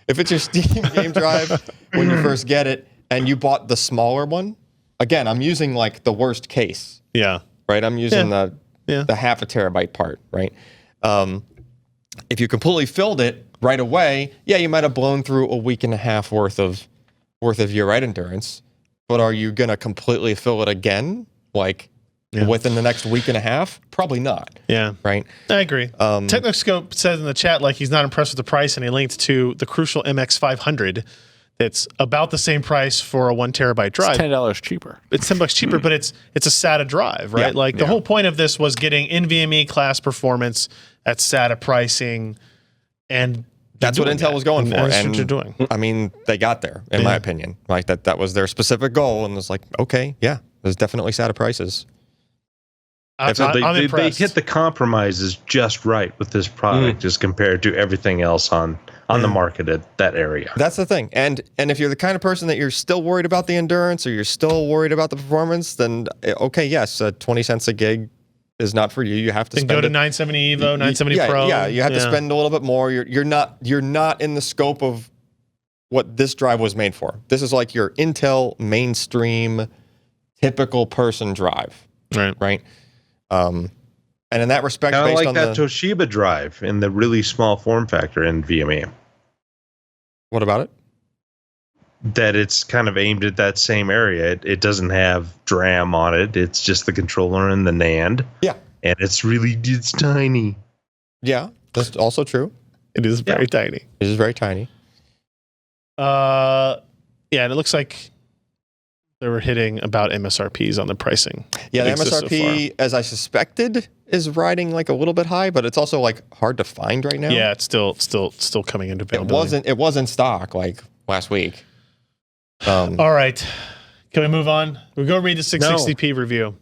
If it's your Steam game drive when you first get it and you bought the smaller one, again, I'm using like the worst case. Yeah. Right? I'm using the half a terabyte part, right? If you completely filled it right away, you might have blown through a week and a half worth of your write endurance. But are you going to completely fill it again? Like within the next week and a half? Probably not. Yeah. Right? I agree. Technoscope says in the chat, like, he's not impressed with the price, and he linked to the Crucial MX500 It's about the same price for a 1 terabyte drive. It's $10 cheaper. It's $10 cheaper, but it's a SATA drive, right? Yeah, The whole point of this was getting NVMe class performance at SATA pricing, and That's what Intel was going for. That's And what you're doing. I mean, they got there, in my opinion. Like that was their specific goal, and it's like, okay, yeah, there's definitely SATA prices. I'm They impressed. hit the compromises just right with this product as compared to everything else on the market at that area. That's the thing. And if you're the kind of person that you're still worried about the endurance or you're still worried about the performance, then okay, yes, 20 cents a gig is not for you. You have to Then spend go to it. 970 Evo, 970 Pro. Yeah, you have to spend a little bit more. You're not in the scope of what this drive was made for. This is like your Intel mainstream typical person drive, right? And in that respect, Kind of based like on that Toshiba drive in the really small form factor in NVMe. What about it? That it's kind of aimed at that same area. It doesn't have DRAM on it. It's just the controller and the NAND. Yeah. And it's tiny. Yeah, that's also true. It is very tiny. It is very tiny. Yeah, and it looks like they were hitting about MSRPs on the pricing. Yeah, the Exists so MSRP, as I suspected, is riding like a little bit high, but it's also like hard to find right now. Yeah, it's still coming into it availability. it was in stock like last week. All right, can we move on? We'll go read the 660p review.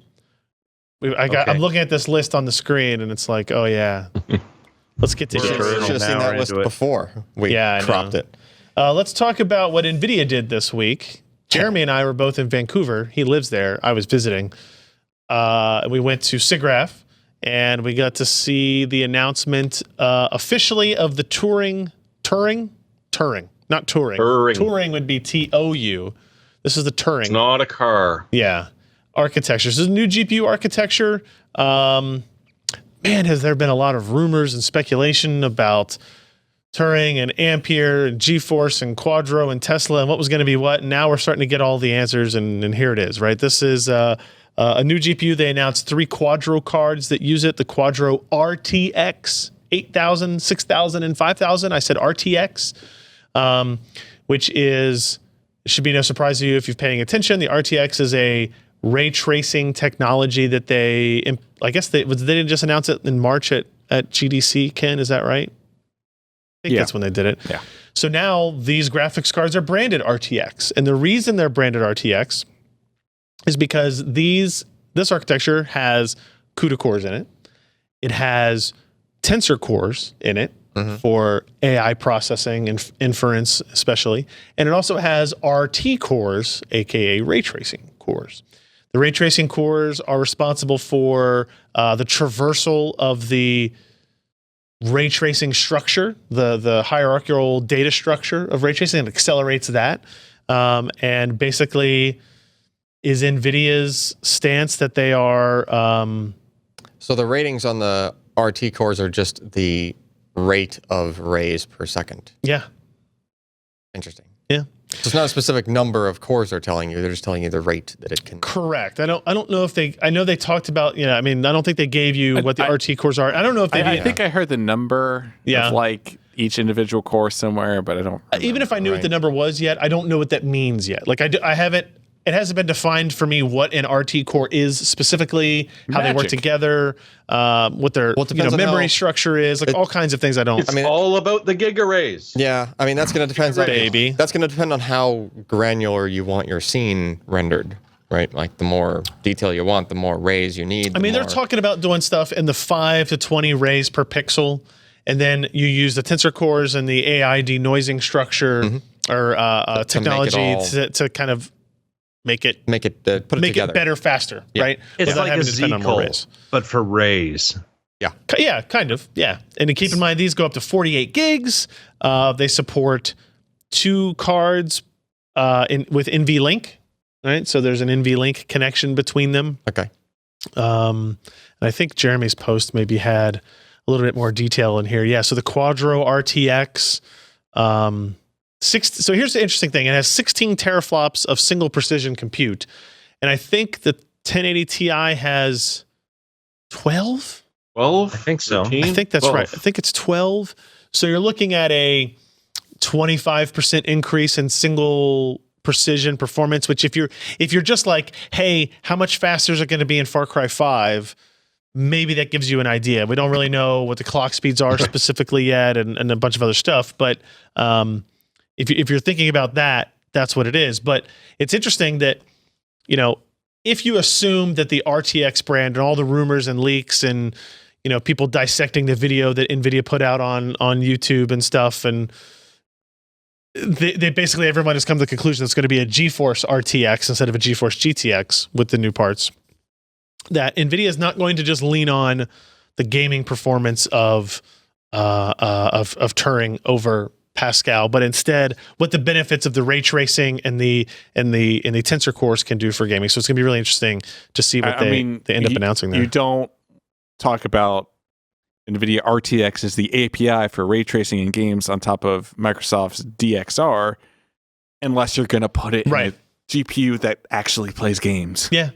I'm looking at this list on the screen, and it's like, oh yeah, let's get to We're this. early. Should have seen Now that we're list into it. before we I cropped know. it. Let's talk about what NVIDIA did this week. Jeremy and I were both in Vancouver. He lives there. I was visiting. We went to SIGGRAPH, and we got to see the announcement officially of the Turing, not Turing. Turing would be TOU. This is the Turing. It's not a car. Yeah. Architecture. This is a new GPU architecture. Man, has there been a lot of rumors and speculation about Turing and Ampere and GeForce and Quadro and Tesla and what was going to be what. And now we're starting to get all the answers, and here it is, right? This is a new GPU. They announced 3 Quadro cards that use it. The Quadro RTX 8000, 6000, and 5000. I said RTX, which is, it should be no surprise to you if you're paying attention. The RTX is a ray tracing technology that they didn't just announce it in March at GDC, Ken, is that right? I think that's when they did it. Yeah. So now these graphics cards are branded RTX. And the reason they're branded RTX is because this architecture has CUDA cores in it. It has tensor cores in it for AI processing and inference especially. And it also has RT cores, aka ray tracing cores. The ray tracing cores are responsible for the traversal of the ray tracing structure, the hierarchical data structure of ray tracing. It accelerates that, and basically is NVIDIA's stance that they are. So the ratings on the RT cores are just the rate of rays per second. Yeah. Interesting. Yeah. So it's not a specific number of cores they're telling you. They're just telling you the rate that it can. Correct. I don't know if I know they talked about, I don't think they gave you what the RT cores are. I don't know if they I think I heard the number of like each individual core somewhere, but I don't remember. Even if I knew what the number was yet, I don't know what that means yet. Like I haven't, it hasn't been defined for me what an RT core is specifically, how they work together, what their memory structure is, like all kinds of things I don't. It's all about the gigaarrays. Yeah, I mean that's going to depend. Baby. That's going to depend on how granular you want your scene rendered, right? Like the more detail you want, the more rays you need. They're talking about doing stuff in the 5 to 20 rays per pixel, and then you use the tensor cores and the AI denoising structure or technology to kind of make it together. faster, right? It's without like having a to depend on more rays. but for rays. Yeah, kind of. Yeah. And to keep in mind, these go up to 48 gigs. They support 2 cards with NVLink, right? So there's an NVLink connection between them. Okay. And I think Jeremy's post maybe had a little bit more detail in here. Yeah. So the Quadro RTX, so here's the interesting thing. It has 16 teraflops of single precision compute. And I think the 1080 Ti has 12? 12? I think so. 13? I think that's 12. right. I think it's 12. So you're looking at a 25% increase in single precision performance, which if you're just like, hey, how much faster is it going to be in Far Cry 5? Maybe that gives you an idea. We don't really know what the clock speeds are specifically yet, and a bunch of other stuff. But if you're thinking about that, that's what it is. But it's interesting that, you know, if you assume that the RTX brand and all the rumors and leaks and, you know, people dissecting the video that NVIDIA put out on YouTube and stuff, and they basically, everyone has come to the conclusion it's going to be a GeForce RTX instead of a GeForce GTX with the new parts, that NVIDIA is not going to just lean on the gaming performance of Turing over Pascal, but instead what the benefits of the ray tracing and the tensor cores can do for gaming. So it's going to be really interesting to see what they end up announcing there. You don't talk about NVIDIA RTX as the API for ray tracing in games on top of Microsoft's DXR unless you're going to put it in a GPU that actually plays games. Yeah.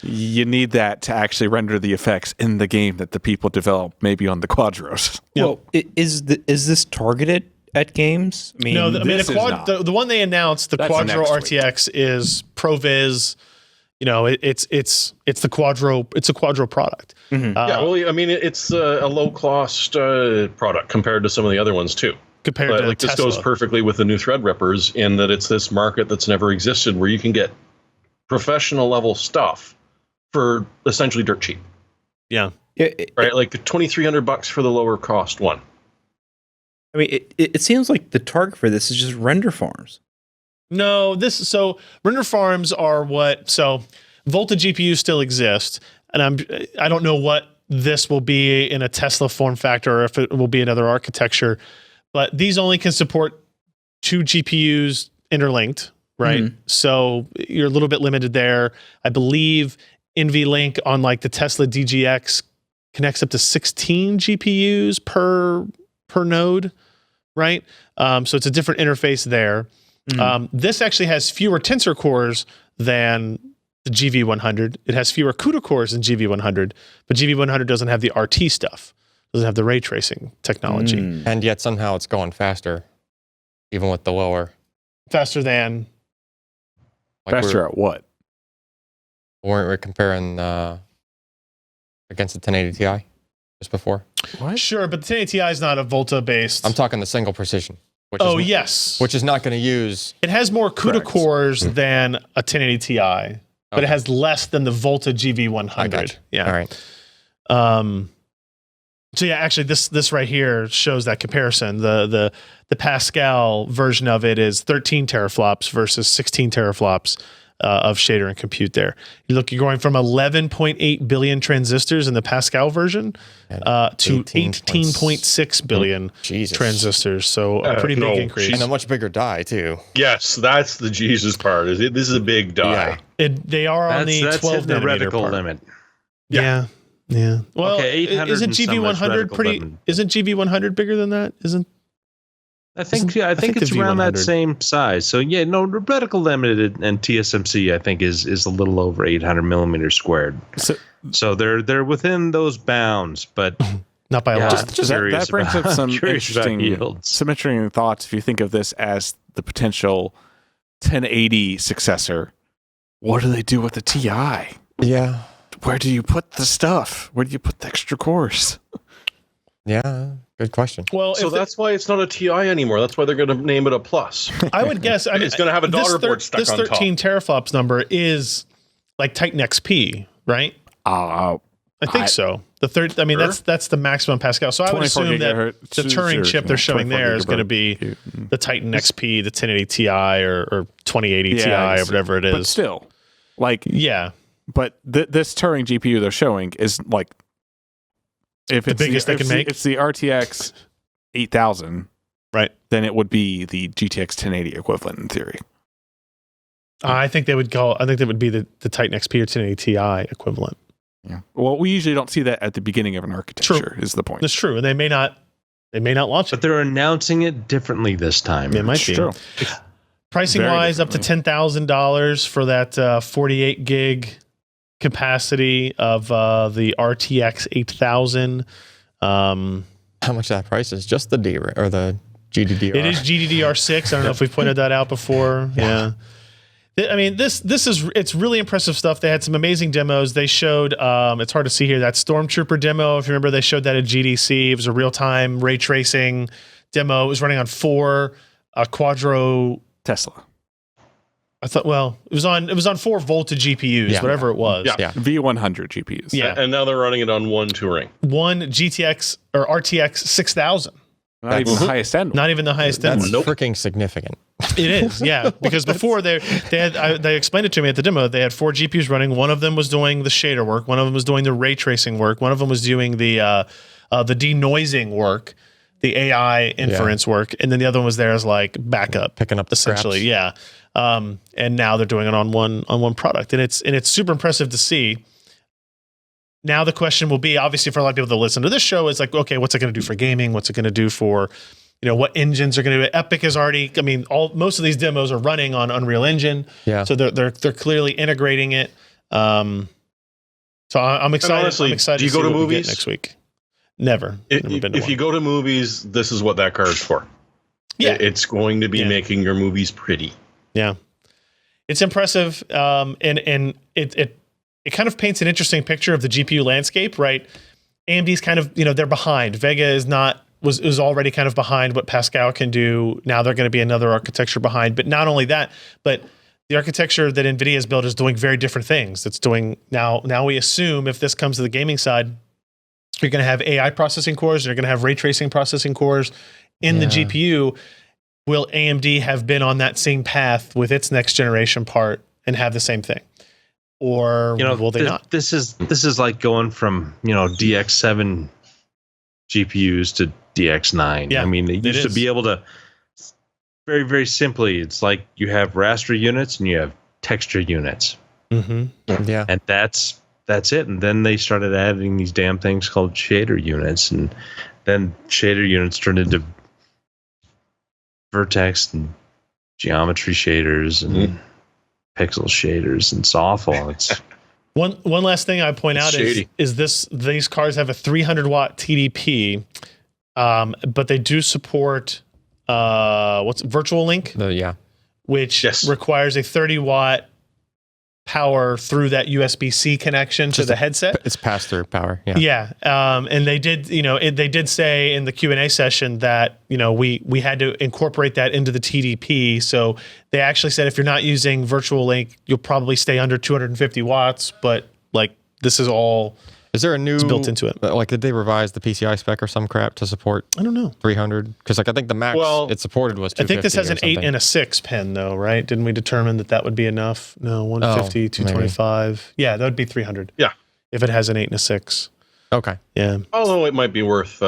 You need that to actually render the effects in the game that the people develop, maybe on the Quadros. Well, is this targeted at games? I mean, no, the one they announced, the Quadro RTX, is ProViz. You know, it's the Quadro. It's a Quadro product. Mm-hmm. I mean, it's a low cost product compared to some of the other ones too. Compared to like this Tesla. goes perfectly with the new Threadrippers in that it's this market that's never existed where you can get professional level stuff for essentially dirt cheap. Yeah. Right, like $2,300 for the lower cost one. I mean, it seems like the target for this is just render farms. No, so render farms are what. So Volta GPUs still exist, and I don't know what this will be in a Tesla form factor or if it will be another architecture, but these only can support 2 GPUs interlinked. Right. Mm-hmm. So you're a little bit limited there. I believe NVLink on like the Tesla DGX connects up to 16 GPUs per node. Right. So it's a different interface there. Mm-hmm. This actually has fewer tensor cores than the GV100. It has fewer CUDA cores than GV100, but GV100 doesn't have the RT stuff. Doesn't have the ray tracing technology. And yet somehow it's going faster, even with the lower. Faster than. Like faster at what? Weren't we comparing against the 1080 Ti just before? What? Sure, but the 1080 Ti is not a Volta based. I'm talking the single precision. Which is not going to use. It has more CUDA cores than a 1080 Ti, but it has less than the Volta GV100. Yeah. All right. So yeah, actually, this right here shows that comparison. The Pascal version of it is 13 teraflops versus 16 teraflops of shader and compute there. You're going from 11.8 billion transistors in the Pascal version to 18.6 billion transistors. So a pretty big increase. And a much bigger die, too. Yes, that's the Jesus part. This is a big die. Yeah. They are on the 12 nanometer part. limit. Yeah. Well, okay, 800 isn't GV100 pretty? Limit. Isn't GV100 bigger than that? I think it's around that same size. So yeah, no, reticle limited and TSMC I think is a little over 800 millimeters squared. So they're within those bounds, but not by a lot. That brings up some interesting thoughts. If you think of this as the potential 1080 successor, what do they do with the TI? Yeah. Where do you put the stuff? Where do you put the extra cores? Yeah, good question. Well, so that's why it's not a TI anymore. That's why they're going to name it a Plus. I would guess. I mean, it's going to have a daughter board stuck on top. This 13 teraflops number is like Titan XP, right? I think so. The third. I mean, that's the maximum Pascal. So I would assume that the Turing chip they're showing there is going to be the Titan XP, the 1080 Ti, or 2080 Ti, or whatever it is. But still, But this Turing GPU they're showing is like, if it's the biggest they can make, it's the RTX 8000, right? Then it would be the GTX 1080 equivalent in theory. I think they would be the Titan XP or 1080 Ti equivalent. Yeah. Well, we usually don't see that at the beginning of an architecture. True. Is the point? That's true, and they may not launch it. But they're announcing it differently this time. It might be true. Pricing wise, up to $10,000 for that 48 gig capacity of the RTX 8000. How much that price is? Just the DRAM or the GDDR. It is GDDR6. I don't know if we've pointed that out before. Yeah. I mean, it's really impressive stuff. They had some amazing demos. They showed, it's hard to see here, that Stormtrooper demo. If you remember, they showed that at GDC. It was a real-time ray tracing demo. It was running on 4 Quadro Tesla. I thought, well, it was on 4 voltage GPUs, whatever it was. Yeah. V100 GPUs. Yeah. And now they're running it on 1 Turing. 1 GTX or RTX 6000. Not even the highest end. Not even the highest end. That's freaking significant. It is, yeah. Because before they explained it to me at the demo. They had 4 GPUs running. One of them was doing the shader work. One of them was doing the ray tracing work. One of them was doing the denoising work, the AI inference work, and then the other one was there as like backup, picking up the essentially. scraps. Yeah. And now they're doing it on one product, and it's super impressive to see. Now the question will be, obviously, for a lot of people that listen to this show, is like, okay, what's it going to do for gaming? What's it going to do for, what engines are going to do? Epic is already, I mean, most of these demos are running on Unreal Engine. Yeah. So they're clearly integrating it. So I'm excited. Honestly, I'm excited do you to see go to what we get movies? next week. Never been to If one. you go to movies, this is what that card's for. Yeah. It's going to be making your movies pretty. Yeah. It's impressive. And it kind of paints an interesting picture of the GPU landscape, right? AMD's kind of, they're behind. Vega was already kind of behind what Pascal can do. Now they're going to be another architecture behind. But not only that, but the architecture that NVIDIA has built is doing very different things. It's doing now we assume if this comes to the gaming side, you're going to have AI processing cores, you're going to have ray tracing processing cores in the GPU. Will AMD have been on that same path with its next generation part and have the same thing? Or will they not? This is like going from DX7 GPUs to DX9. Yeah, I mean, they used to be able to very, very simply. It's like you have raster units and you have texture units. Mm-hmm. Yeah, and that's it. And then they started adding these damn things called shader units, and then shader units turned into vertex and geometry shaders and pixel shaders, and it's awful. It's one last thing I point out is these cards have a 300 watt TDP, but they do support virtual link, which requires a 30 watt power through that USB-C connection to the headset. It's pass-through power. Yeah. And they did, they did say in the Q&A session that, we had to incorporate that into the TDP. So they actually said if you're not using virtual link, you'll probably stay under 250 watts. But like this is all. Is there a new built into it? Like, did they revise the PCI spec or some crap to support? I don't know. 300? Because I think the max it supported was 250. I think this has an 8 and a 6 pin though, right? Didn't we determine that would be enough? No, 150, 225. Maybe. Yeah, that would be 300. Yeah, if it has an 8 and a 6. Okay. Yeah. Although it might be worth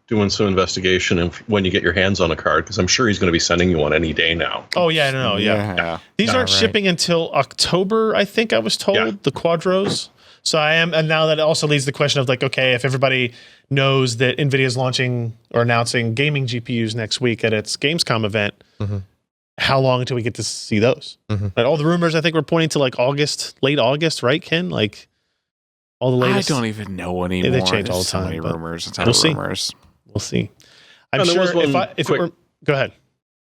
doing some investigation when you get your hands on a card, because I'm sure he's going to be sending you one any day now. Oh yeah, no, yeah. These aren't shipping until October, I think I was told. The Quadros. So I am, and now that also leads the question of like, okay, if everybody knows that NVIDIA is launching or announcing gaming GPUs next week at its Gamescom event, how long until we get to see those? Like all the rumors, I think, were pointing to like August, late August, right, Ken? Like all the latest. I don't even know anymore. They change all the time. So many rumors. We'll see. We'll see. I'm sure if it were, go ahead.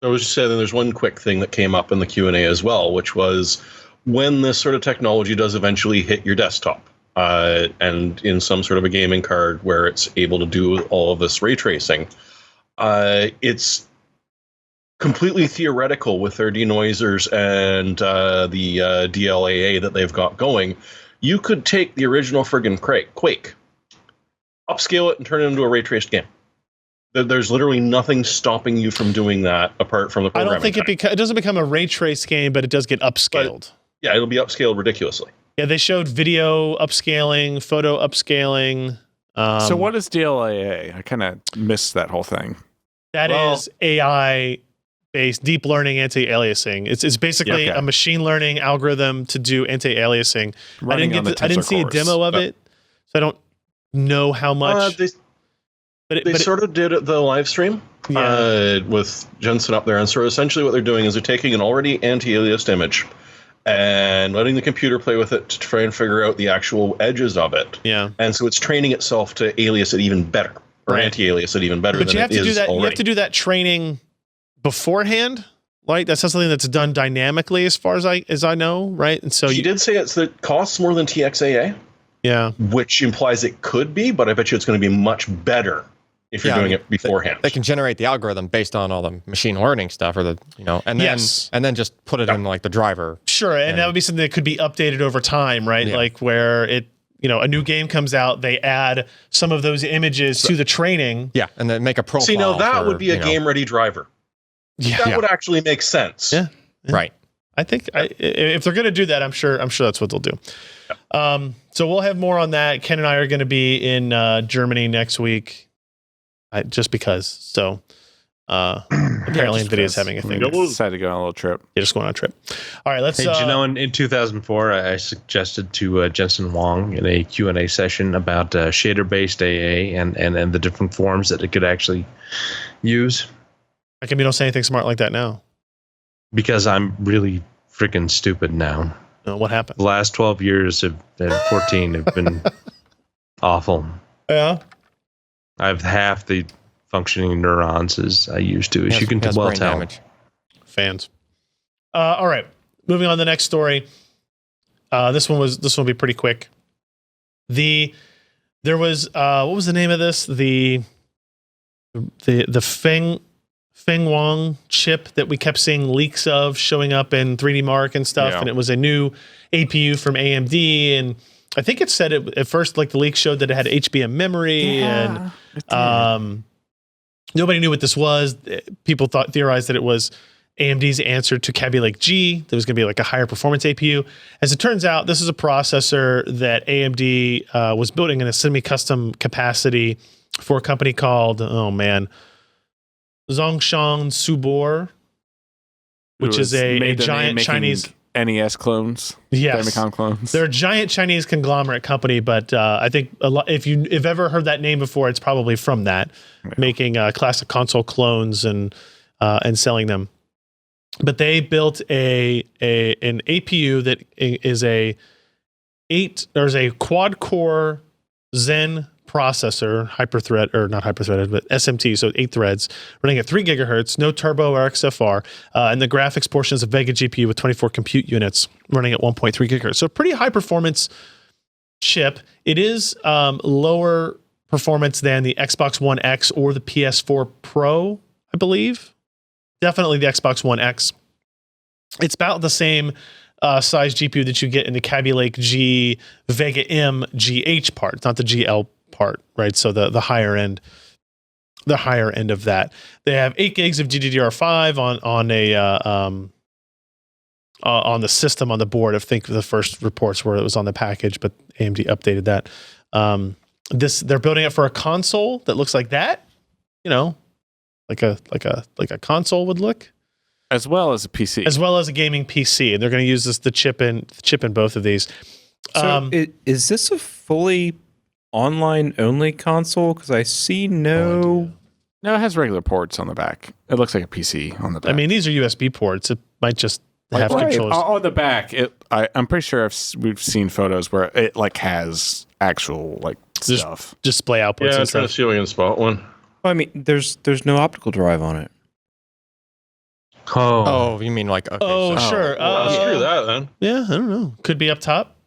I was just saying, there's one quick thing that came up in the Q&A as well, which was when this sort of technology does eventually hit your desktop, and in some sort of a gaming card where it's able to do all of this ray tracing, it's completely theoretical with their denoisers and the DLAA that they've got going. You could take the original friggin' Quake, upscale it, and turn it into a ray traced game. There's literally nothing stopping you from doing that apart from the programming. I don't think it doesn't become a ray trace game, but it does get upscaled. Yeah, it'll be upscaled ridiculously. Yeah, they showed video upscaling, photo upscaling. So what is DLAA? I kind of missed that whole thing. That is AI-based deep learning anti-aliasing. It's basically a machine learning algorithm to do anti-aliasing. I didn't see a demo of it, so I don't know how much. They sort of did the live stream with Jensen up there, and so essentially what they're doing is they're taking an already anti-aliased image and letting the computer play with it to try and figure out the actual edges of it. Yeah. And so it's training itself to alias it even better, or anti-alias it even better but than you have it to do is that. already. You have to do that training beforehand, right? That's not something that's done dynamically, as far as I know, right? And so She did say it costs more than TXAA, yeah, which implies it could be, but I bet you it's going to be much better if you're doing it beforehand. They can generate the algorithm based on all the machine learning stuff, or and then just put it in like the driver. Sure, and that would be something that could be updated over time, right? Yeah. Like where a new game comes out, they add some of those images to the training. Yeah, and then make a profile. See, that would be a game-ready driver. Yeah, that would actually make sense. Yeah. Right. I think if they're going to do that, I'm sure that's what they'll do. Yeah. So we'll have more on that. Ken and I are going to be in Germany next week. Just because. So apparently NVIDIA is having a thing. Decided to go on a little trip. You're just going on a trip. All right, let's. In 2004, I suggested to Jensen Huang in a Q&A session about shader-based AA and the different forms that it could actually use. How come you don't say anything smart like that now? Because I'm really freaking stupid now. What happened? The last 12 years of 14 have been awful. Yeah. I have half the functioning neurons as I used to, as you can well tell. Damage. Fans. All right. Moving on to the next story. This one will be pretty quick. There was what was the name of this? The Feng Wang chip that we kept seeing leaks of showing up in 3D Mark and stuff, and it was a new APU from AMD, and I think it said it at first, like the leak showed that it had HBM memory, and nobody knew what this was. People theorized that it was AMD's answer to Kaby Lake G. There was going to be like a higher performance APU. As it turns out, this is a processor that AMD was building in a semi-custom capacity for a company called Zhongshan Subor, which is a giant Chinese NES clones, Famicom clones. They're a giant Chinese conglomerate company, but I think a lot. If you've ever heard that name before, it's probably from that, making classic console clones and selling them. But they built an APU that is a quad core Zen processor, not hyper-threaded, but SMT, so 8 threads, running at 3 gigahertz, no turbo or XFR, and the graphics portion is a Vega GPU with 24 compute units running at 1.3 gigahertz. So pretty high performance chip. It is lower performance than the Xbox One X or the PS4 Pro, I believe. Definitely the Xbox One X. It's about the same size GPU that you get in the Kaby Lake G Vega M GH part. It's not the GL part, right? So the higher end of that. They have 8 gigs of GDDR5 on the system on the board. I think the first reports were it was on the package, but AMD updated that. They're building it for a console that looks like that, like a console would look, as well as a PC, as well as a gaming PC, and they're going to use the chip in both of these. So is this a fully online only console? Because I see no, it has regular ports on the back. It looks like a PC on the back. I mean, these are USB ports. It might just have controls on the back. I'm pretty sure we've seen photos where it like has actual like stuff, display outputs. Yeah, I'm trying to see if I can spot one. I mean, there's no optical drive on it. Oh, you mean like? Okay, sure. Well, screw that then. Yeah, I don't know. Could be up top.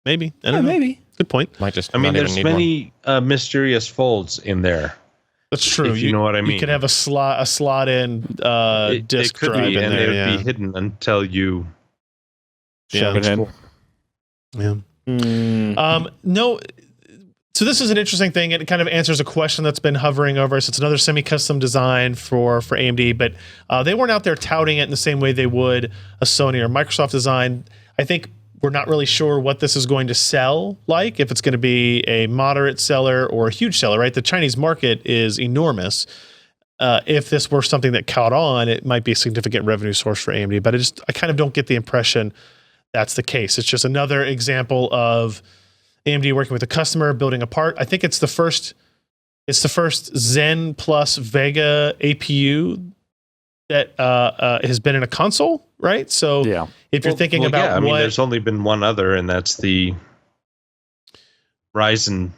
Maybe. I don't know. Maybe. Good point. Might just. I mean, there's many mysterious folds in there. That's true. If you know what I mean. You could have a slot in disk could drive be, in and there. they would be hidden until you shove it in. Yeah. No. So this is an interesting thing. It kind of answers a question that's been hovering over us. It's another semi-custom design for AMD, but they weren't out there touting it in the same way they would a Sony or Microsoft design. I think we're not really sure what this is going to sell like, if it's going to be a moderate seller or a huge seller, right? The Chinese market is enormous. If this were something that caught on, it might be a significant revenue source for AMD, but I kind of don't get the impression that's the case. It's just another example of AMD working with a customer, building a part. I think it's the first Zen plus Vega APU that has been in a console, right? So if you're thinking about there's only been one other, and that's the Ryzen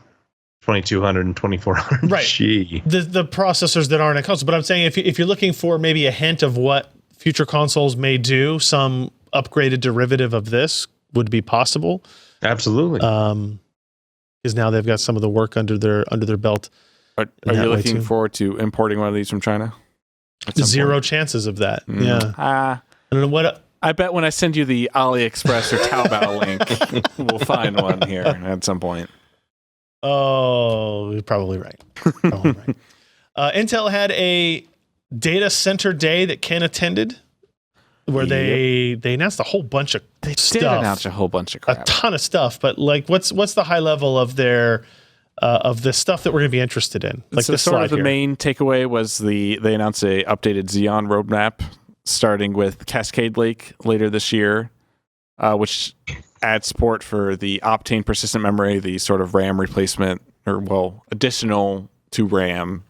2200 and 2400 Right. G. The processors that aren't in console. But I'm saying if you're looking for maybe a hint of what future consoles may do, some upgraded derivative of this would be possible. Absolutely. Because now they've got some of the work under their belt. Are you looking forward to importing one of these from China? Zero chances of that. Yeah. I don't know what. I bet when I send you the AliExpress or Taobao link, we'll find one here at some point. Oh, you're probably right. Intel had a data center day that Ken attended, where they announced a whole bunch of stuff. Did announce a whole bunch of crap. A ton of stuff, but like, what's the high level of their of the stuff that we're going to be interested in? Like, so sort of the main takeaway was they announced a updated Xeon roadmap, starting with Cascade Lake later this year, which adds support for the Optane persistent memory, the sort of RAM replacement, additional to RAM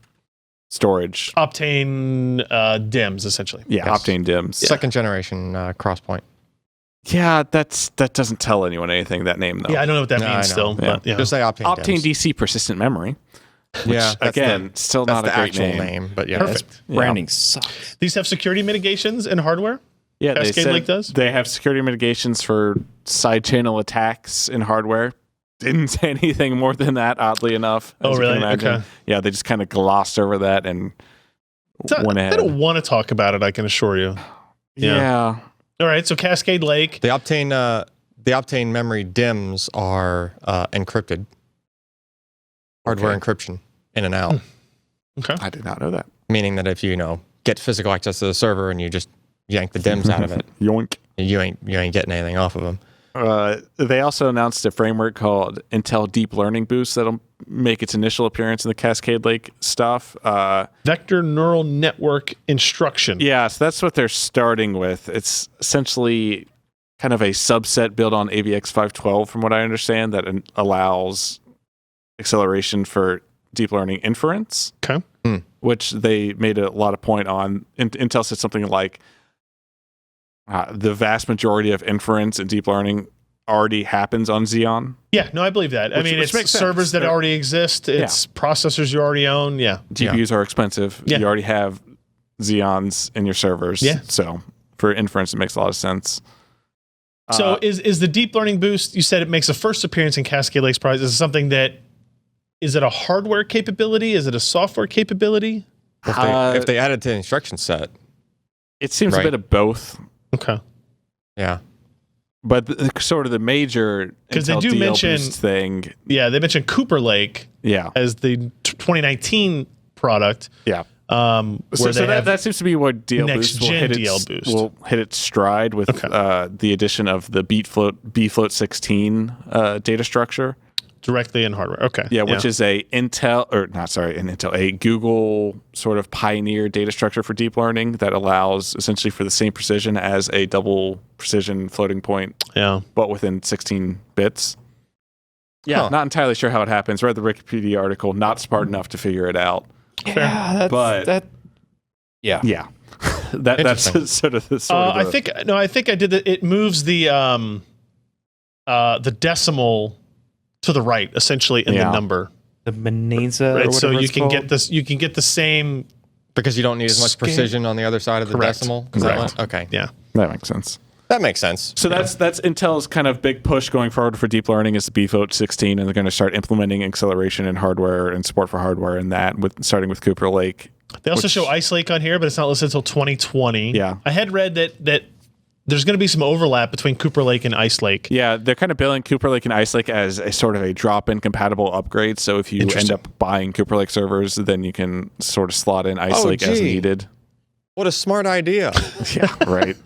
storage. Optane DIMMs, essentially. Yeah, yes. Optane DIMMs. Second generation Crosspoint. Yeah, that doesn't tell anyone anything, that name, though. Yeah, I don't know what that means still. Yeah. But, yeah. Just say Optane DC persistent memory. Which, yeah, again, still not a great name. But yeah, perfect. Branding sucks. These have security mitigations in hardware? Yeah, Cascade Lake does? They have security mitigations for side channel attacks in hardware. Didn't say anything more than that, oddly enough. Oh, really? Okay. Yeah, they just kind of glossed over that and went ahead. I don't want to talk about it, I can assure you. Yeah. All right, so Cascade Lake. The Optane memory DIMMs are encrypted. Hardware encryption in and out. Okay. I did not know that. Meaning that if you get physical access to the server and you just yank the DIMMs out of it, yoink, you ain't getting anything off of them. They also announced a framework called Intel Deep Learning Boost that'll make its initial appearance in the Cascade Lake stuff. Vector Neural Network Instruction. Yeah, so that's what they're starting with. It's essentially kind of a subset built on AVX 512, from what I understand, that allows acceleration for deep learning inference. Okay. Which they made a lot of point on. Intel said something like, the vast majority of inference and deep learning already happens on Xeon. Yeah, no, I believe that. I mean, it's servers that already exist. It's processors you already own. Yeah. GPUs are expensive. Yeah. You already have Xeons in your servers. Yeah. So for inference, it makes a lot of sense. So is the deep learning boost, you said it makes a first appearance in Cascade Lake's Prize. Is it something that, is it a hardware capability? Is it a software capability? If they add it to the instruction set. It seems a bit of both. Okay. Yeah. But sort of the major, because they do mention thing. Yeah, they mentioned Cooper Lake. Yeah. As the 2019 product. Yeah. So that seems to be what DL next Boost will hit its stride with the addition of the bfloat 16 data structure. Directly in hardware. Okay. Yeah, which is a Google sort of pioneer data structure for deep learning that allows essentially for the same precision as a double precision floating point. Yeah. But within 16 bits. Yeah, not entirely sure how it happens. Read the Wikipedia article, not smart enough to figure it out. Yeah, Yeah. That's sort of the I think I did that. It moves the decimal to the right, essentially, in the number. The Meneza, right? So you can get this. You can get the same because you don't need as much precision on the other side of the decimal. Correct. Okay. Yeah, that makes sense. That makes sense. So that's Intel's kind of big push going forward for deep learning is the bfloat 16, and they're going to start implementing acceleration in hardware and support for hardware in that, starting with Cooper Lake. They also show Ice Lake on here, but it's not listed until 2020. Yeah, I had read that there's going to be some overlap between Cooper Lake and Ice Lake. Yeah, they're kind of billing Cooper Lake and Ice Lake as a sort of a drop-in compatible upgrade. So if you end up buying Cooper Lake servers, then you can sort of slot in Ice Lake as needed. What a smart idea. Yeah, right.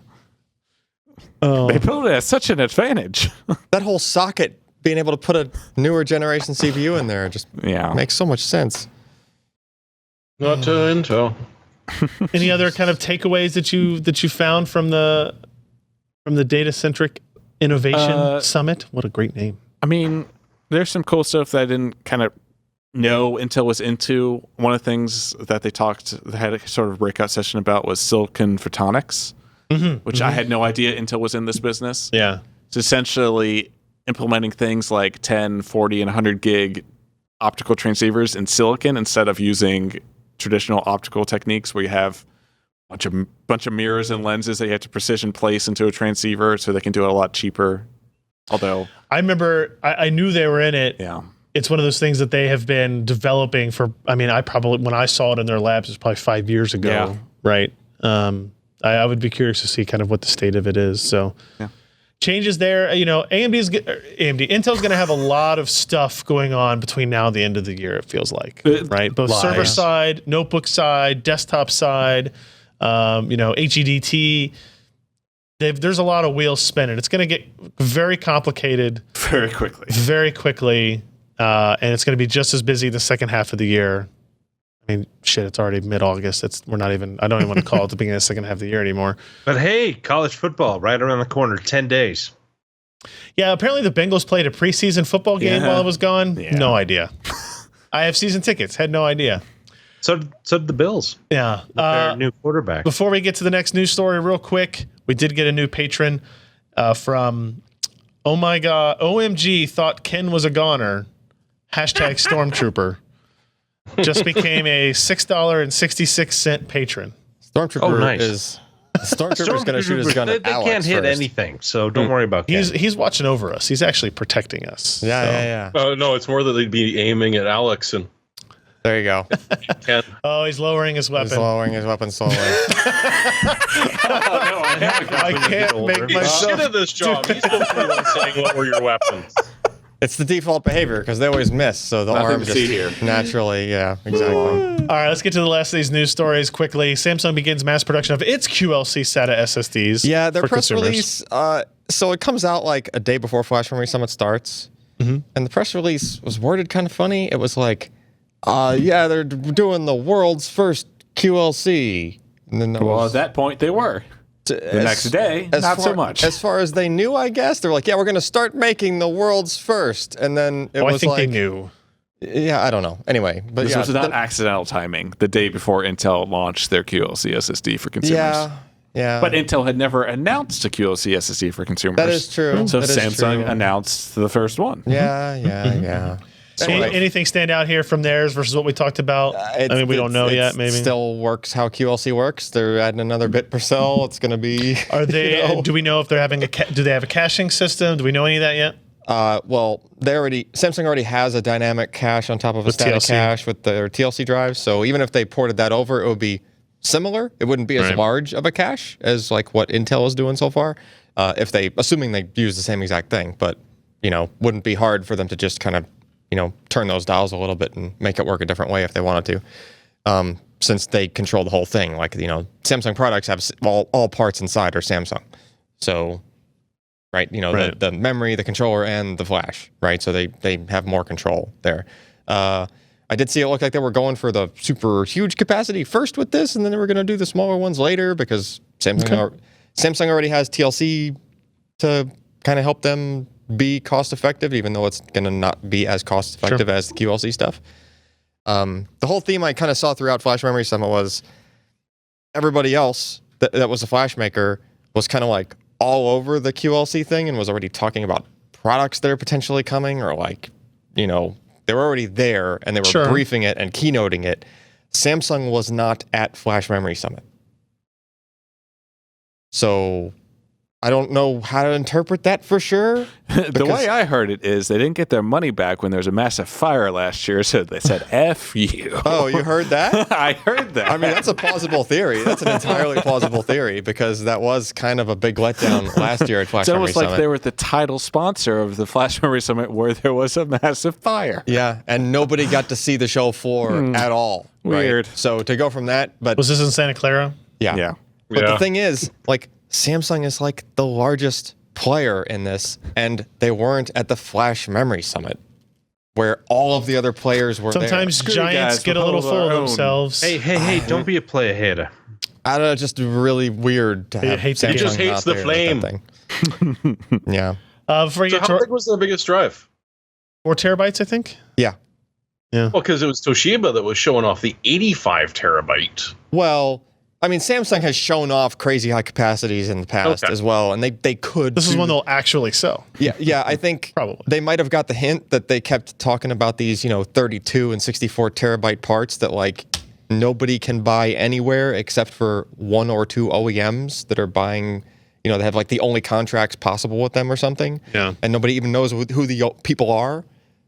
They built it as such an advantage. That whole socket, being able to put a newer generation CPU in there, just makes so much sense. Not to Intel. Any other kind of takeaways that you found from the Data Centric Innovation Summit? What a great name. I mean, there's some cool stuff that I didn't kind of know Intel was into. One of the things that they had a sort of breakout session about was silicon photonics, which I had no idea Intel was in this business. Yeah. It's essentially implementing things like 10, 40, and 100 gig optical transceivers in silicon instead of using traditional optical techniques where you have a bunch of mirrors and lenses that you have to precision place into a transceiver, so they can do it a lot cheaper. Although I remember I knew they were in it. Yeah. It's one of those things that they have been developing for, I mean, when I saw it in their labs, it was probably 5 years ago, Yeah. right? I would be curious to see kind of what the state of it is. So changes there. You know, Intel's going to have a lot of stuff going on between now and the end of the year, it feels like, right? Both server side, notebook side, desktop side, HEDT. There's a lot of wheels spinning. It's going to get very complicated very quickly. And it's going to be just as busy the second half of the year. I mean, shit, it's already mid-August. I don't even want to call it the beginning of the second half of the year anymore. But hey, college football right around the corner, 10 days. Yeah, apparently the Bengals played a preseason football game while I was gone. Yeah. No idea. I have season tickets. Had no idea. So did the Bills. Yeah. With their new quarterback. Before we get to the next news story, real quick, we did get a new patron from, oh my God, OMG thought Ken was a goner. #Stormtrooper. Just became a $6.66 patron. Stormtrooper is Stormtrooper's going to shoot his gun at They Alex can't hit first. anything, so don't worry about Ken. He's watching over us. He's actually protecting us. Yeah. Oh no, it's more that they'd be aiming at Alex and There you go. Ken. Oh, he's lowering his weapon. He's lowering his weapon slowly. I can't make He's myself. shit at this job. He's supposed to be the one saying what were your weapons. It's the default behavior because they always miss, so the Nothing arm to just see here. naturally, exactly. All right, let's get to the last of these news stories quickly. Samsung begins mass production of its QLC SATA SSDs. Yeah, their for press consumers. release. So it comes out like a day before Flash Memory Summit starts, and the press release was worded kind of funny. It was like, they're doing the world's first QLC. And then At that point, they were. The next day, not so much. As far as they knew, I guess they were like, "Yeah, we're going to start making the world's first." And then it was I think like, they knew. Yeah, I don't know. Anyway, but This was not accidental timing. The day before Intel launched their QLC SSD for consumers. Yeah. But Intel had never announced a QLC SSD for consumers. That is true. So That is Samsung true. announced the first one. Yeah. So Anyway. anything stand out here from theirs versus what we talked about? We don't know yet. Maybe still works how QLC works. They're adding another bit per cell. It's going to be. Are they? Do we know if they're having do they have a caching system? Do we know any of that yet? Well, Samsung already has a dynamic cache on top of a With static TLC. cache with their TLC drives. So even if they ported that over, it would be similar. It wouldn't be as large of a cache as like what Intel is doing so far. Assuming they use the same exact thing, but wouldn't be hard for them to just kind of turn those dials a little bit and make it work a different way if they wanted to. Since they control the whole thing, like Samsung products have all parts inside are Samsung. So. Right, the memory, the controller, and the flash. Right, so they have more control there. I did see it looked like they were going for the super huge capacity first with this, and then they were going to do the smaller ones later because Samsung already has TLC to kind of help them be cost effective, even though it's going to not be as cost effective as the QLC stuff. The whole theme I kind of saw throughout Flash Memory Summit was everybody else that was a flash maker was kind of like all over the QLC thing and was already talking about products that are potentially coming or they were already there and they were briefing it and keynoting it. Samsung was not at Flash Memory Summit. So I don't know how to interpret that for sure. The way I heard it is they didn't get their money back when there was a massive fire last year, so they said, F you. Oh, you heard that? I heard that. I mean, that's a plausible theory. That's an entirely plausible theory because that was kind of a big letdown last year at Flash it's Memory almost Summit. like they were the title sponsor of the Flash Memory Summit where there was a massive fire. Yeah, and nobody got to see the show floor at all. Weird. Right? So to go from that, but Was this in Santa Clara? Yeah. But the thing is, Samsung is the largest player in this, and they weren't at the Flash Memory Summit, where all of the other players were Sometimes Screw you giants guys, get a we'll little hold full our of own. themselves. Hey, don't be a player hater. there. I don't know, just really weird to have hates the Samsung game. He just hates not the there flame. with that thing. Yeah. Before you So get how to big was their biggest drive? 4 terabytes, I think. Yeah. Well, because it was Toshiba that was showing off the 85 terabyte. Well, I mean, Samsung has shown off crazy high capacities in the past as well, and they could. This is one they'll actually sell. Yeah. I think Probably. they might have got the hint that they kept talking about these, 32 and 64 terabyte parts that like nobody can buy anywhere except for one or two OEMs that are buying. They have like the only contracts possible with them or something. Yeah. And nobody even knows who the people are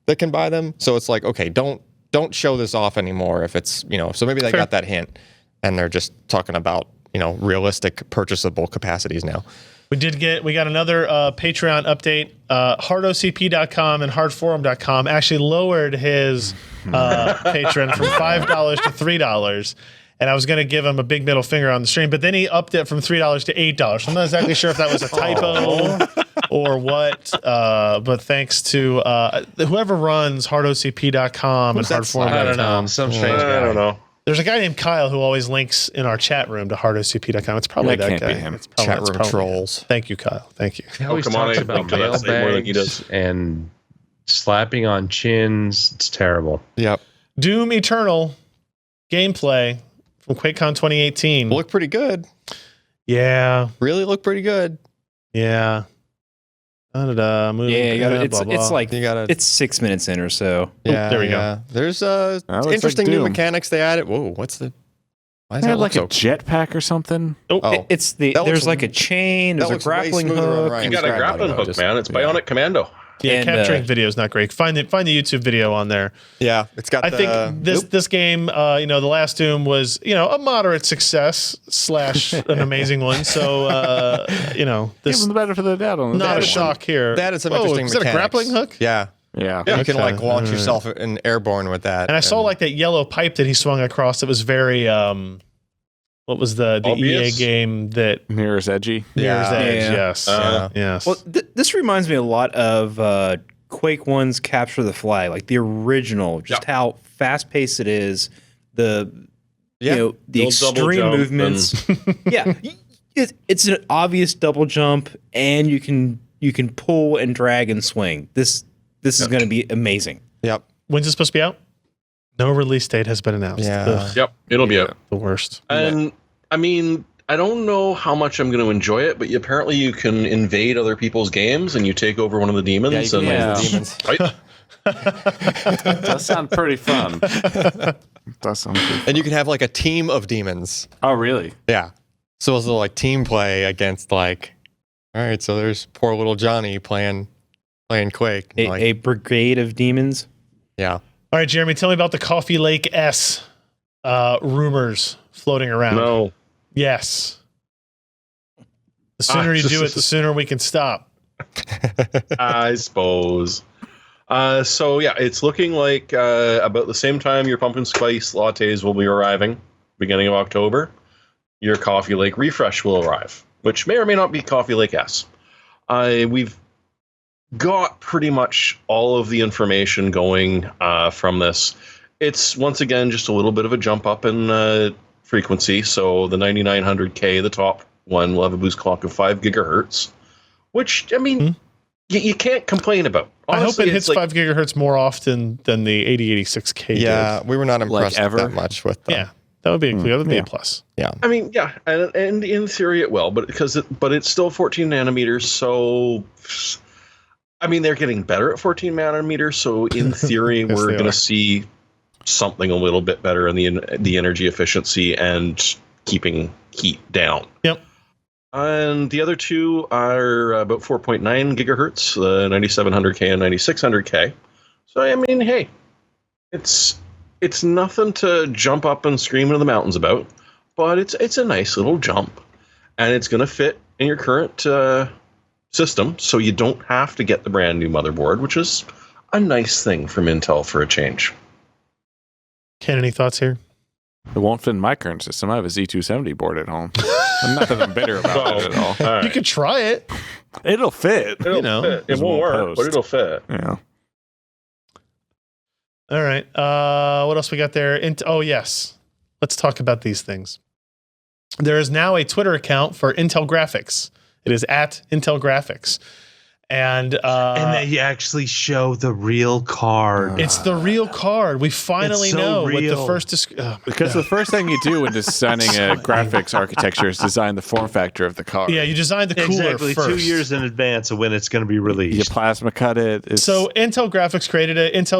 that can buy them. So it's like, okay, don't show this off anymore if it's, so maybe they got that hint and they're just talking about, realistic purchasable capacities now. We got another Patreon update. HardOCP.com and HardForum.com actually lowered his Patreon from $5 to $3. And I was going to give him a big middle finger on the stream, but then he upped it from $3 to $8. I'm not exactly sure if that was a typo or what, but thanks to whoever runs hardocp.com and hardforum.com. I don't know. Some strange guy. I don't know. There's a guy named Kyle who always links in our chat room to hardocp.com. It's probably that can't guy. be him. It's probably, Chat room trolls. Thank you, Kyle. Thank you. He always come on, talks I about think that's more than he mailbags does. and slapping on chins. It's terrible. Yep. Doom Eternal gameplay from QuakeCon 2018. Look pretty good. Yeah. Really look pretty good. Yeah. Moving, It's like You gotta. it's 6 minutes in or so. Yeah, there we go. yeah. There's looks interesting like new Doom. mechanics they added. Whoa, why does They that had look like a so? jetpack or something. Oh, It's that looks- there's like a chain, that there's a looks way grappling smoother on hook. Ryan's You got a grappling hook, man. It's Bionic Commando. Yeah, And, capturing video is not great. Find the YouTube video on there. yeah, it's got. I think this game, the last Doom was, a moderate success / an amazing one. So, Give this them the benefit of the doubt on not a that shock here. That is some Whoa, interesting is that a mechanics. grappling hook? Yeah, Yeah. you can like Okay. launch yourself in airborne with that. And I saw like that yellow pipe that he swung across. It was very, what was the Obvious? EA game that Mirror's edgy. Mirror's Yeah. Edge? Yeah. Yes. Uh, yes. Well, this reminds me a lot of Quake 1's Capture the Flag, like the original, just how fast paced it is. The Yeah. the Little double extreme jump movements. Yeah, it's an obvious double jump, and you can pull and drag and swing. This is going to be amazing. Yep. When's it supposed to be out? No release date has been announced. Yeah. Ugh, Yep, it'll be out. the worst. And I mean, I don't know how much I'm going to enjoy it, but apparently you can invade other people's games and you take over one of the demons. Yeah, you can and use the demons. Right? Does sound pretty fun. Does sound pretty fun. And you can have like a team of demons. Oh, really? Yeah. So it's like team play against like, all right, so there's poor little Johnny playing Quake. A brigade of demons. Yeah. All right, Jeremy, tell me about the Coffee Lake S rumors floating around. No. Yes. The sooner you do it, the sooner we can stop. I suppose. So yeah, it's looking like about the same time your pumpkin spice lattes will be arriving, beginning of October, your Coffee Lake refresh will arrive, which may or may not be Coffee Lake S. We've got pretty much all of the information going from this. It's once again just a little bit of a jump up in frequency. So the 9900K, the top one, will have a boost clock of 5 gigahertz, which I mean, you can't complain about. Honestly, I hope it hits it's like, 5 gigahertz more often than the 8086K. Yeah, we were not impressed ever? that much with them. Yeah. That would be a plus. Yeah. I mean, yeah, and in theory it will, but it's still 14 nanometers, so I mean they're getting better at 14 nanometers, so in theory Yes, we're they going to are. see something a little bit better in the energy efficiency and keeping heat down. Yep. And the other two are about 4.9 gigahertz, the 9700K and 9600K. So I mean, hey, it's nothing to jump up and scream into the mountains about, but it's a nice little jump, and it's going to fit in your current system, so you don't have to get the brand new motherboard, which is a nice thing from Intel for a change. Ken, any thoughts here? It won't fit in my current system. I have a Z270 board at home. Not that I'm bitter about it at all. All right. You could try it. It'll fit. It'll you know, fit. It there's won't more work, post. but it'll fit. Yeah. All right. What else we got there? Oh, yes. Let's talk about these things. There is now a Twitter account for Intel Graphics. It is at Intel Graphics. And they actually show the real card. It's the real card. We finally know what the first. Because the first thing you do when designing a graphics architecture is design the form factor of the card. Yeah, you design the cooler first. 2 years in advance of when it's going to be released. You plasma cut it. So Intel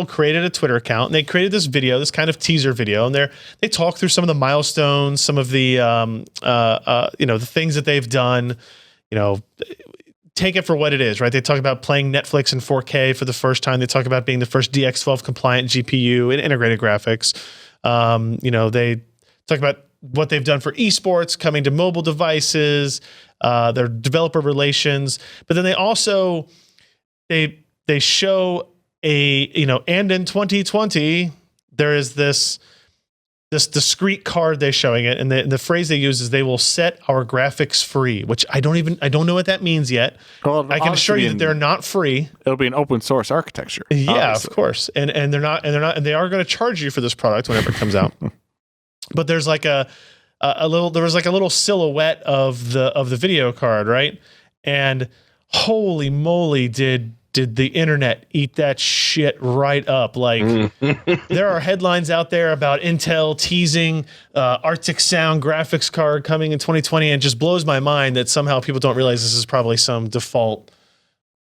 created a Twitter account, and they created this video, this kind of teaser video, and they talk through some of the milestones, some of the the things that they've done. Take it for what it is, right? They talk about playing Netflix in 4K for the first time. They talk about being the first DX12 compliant GPU in integrated graphics. They talk about what they've done for esports, coming to mobile devices, their developer relations. But then they also they show and in 2020 there is this discrete card they're showing it, and the phrase they use is they will set our graphics free, which I don't know what that means yet. Well, I can assure you that they're not free. It'll be an open source architecture. Yeah, obviously. of course. And they are going to charge you for this product whenever it comes out. But there's like there was like a little silhouette of the video card, right? And holy moly, did the internet eat that shit right up. Like there are headlines out there about Intel teasing Arctic Sound graphics card coming in 2020, and it just blows my mind that somehow people don't realize this is probably some default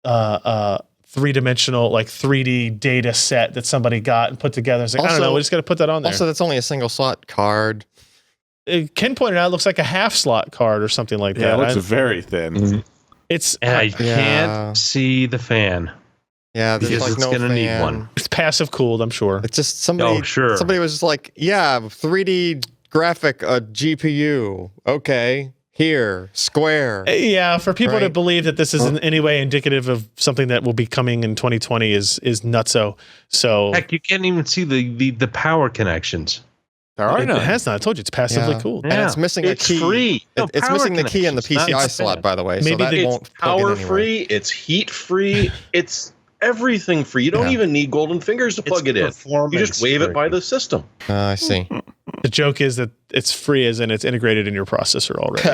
three-dimensional, like 3D data set that somebody got and put together. It's like, I don't know, we just got to put that on there. Also, that's only a single slot card. Ken pointed out it looks like a half slot card or something like that. It looks very thin. Mm-hmm. I can't see the fan. Yeah, there's because like it's no gonna fan. need one. It's passive cooled, I'm sure. It's just somebody. Oh, sure. Somebody was just like, "Yeah, 3D graphic GPU. Okay, here, square." Yeah, for people to Right. believe that this is in any way indicative of something that will be coming in 2020 is nutso. So Heck, you can't even see the power connections. There are it none. has not. I told you it's passively Yeah. cooled. And it's missing a It's key. free. It's missing the key in the PCI slot, by the way. Maybe so that they- won't It's plug in power anywhere. free. It's heat free. It's everything free. You don't even need golden fingers to plug it in. You just wave it by the system. I see. The joke is that it's free, as in it's integrated in your processor already.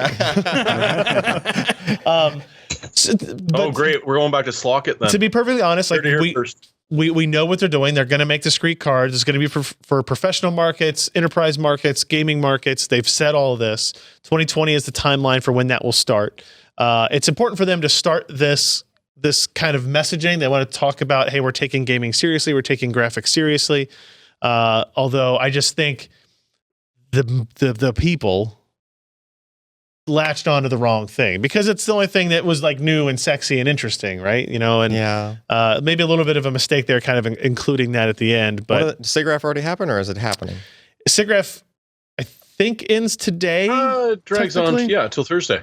Oh, great. We're going back to Slockit then. To be perfectly honest, like Heard it here first. we know what they're doing. They're going to make discrete cards. It's going to be for professional markets, enterprise markets, gaming markets. They've said all of this. 2020 is the timeline for when that will start. It's important for them to start this kind of messaging. They want to talk about, hey, we're taking gaming seriously. We're taking graphics seriously. Although I just think the people latched onto the wrong thing because it's the only thing that was like new and sexy and interesting, right? And Yeah. maybe a little bit of a mistake there, kind of including that at the end. But SIGGRAPH already happened, or is it happening? SIGGRAPH, I think, ends today. It drags on, technically? till Thursday.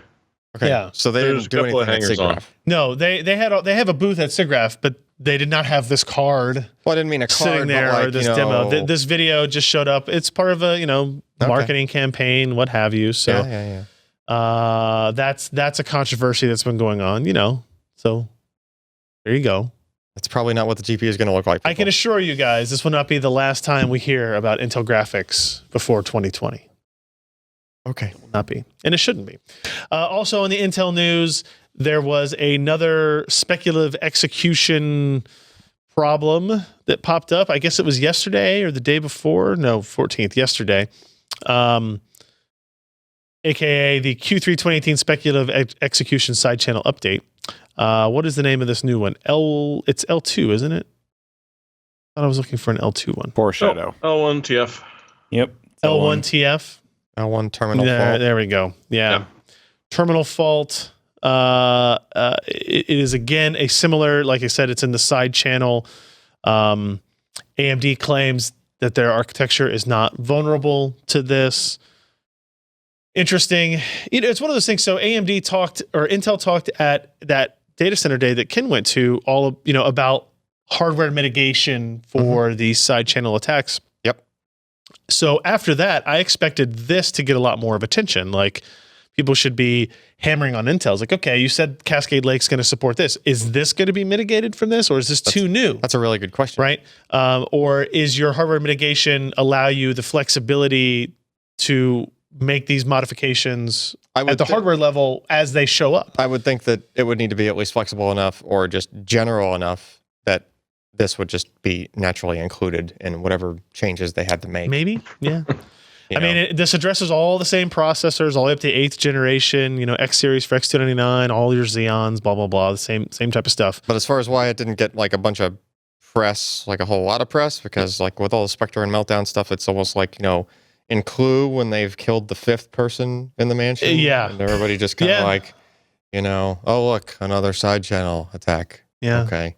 Okay. Yeah. So they There's didn't do a couple of anything at hangers on. SIGGRAPH. No, they have a booth at SIGGRAPH, but they did not have this card Well, I didn't mean a card, sitting there but like, or this demo. This video just showed up. It's part of a marketing campaign, what have you. So yeah. that's a controversy that's been going on. So there you go. That's probably not what the GPU is going to look like. I can assure you guys, this will not be the last time we hear about Intel graphics before 2020. Okay. Will not be, and it shouldn't be. Also, in the Intel news, there was another speculative execution problem that popped up. I guess it was yesterday or the day before. No, 14th, yesterday. AKA the Q3 2018 speculative execution side channel update. What is the name of this new one? It's L2, isn't it? I thought I was looking for an L2 one. Foreshadow. L1 TF. Yep. L1 TF. L1 terminal fault. There we go. Yeah. Terminal fault. It is again a similar, like I said, it's in the side channel. AMD claims that their architecture is not vulnerable to this. Interesting. It's one of those things. So Intel talked at that data center day that Ken went to about hardware mitigation for these side channel attacks. Yep. So after that, I expected this to get a lot more of attention. Like people should be hammering on Intel. It's like, okay, you said Cascade Lake's going to support this. Is this going to be mitigated from this, or is this too new? That's a really good question. Right? Or is your hardware mitigation allow you the flexibility to make these modifications I would at the hardware level as they show up. I would think that it would need to be at least flexible enough or just general enough that this would just be naturally included in whatever changes they had to make. Maybe, yeah. I mean, this addresses all the same processors, all the way up to 8th generation, X series for X299, all your Xeons, blah, blah, blah, the same type of stuff. But as far as why it didn't get like a bunch of press, like a whole lot of press, because like with all the Spectre and Meltdown stuff, it's almost like, in Clue when they've killed the 5th person in the mansion. Yeah. And everybody just kind of like, oh, look, another side channel attack. Yeah. Okay.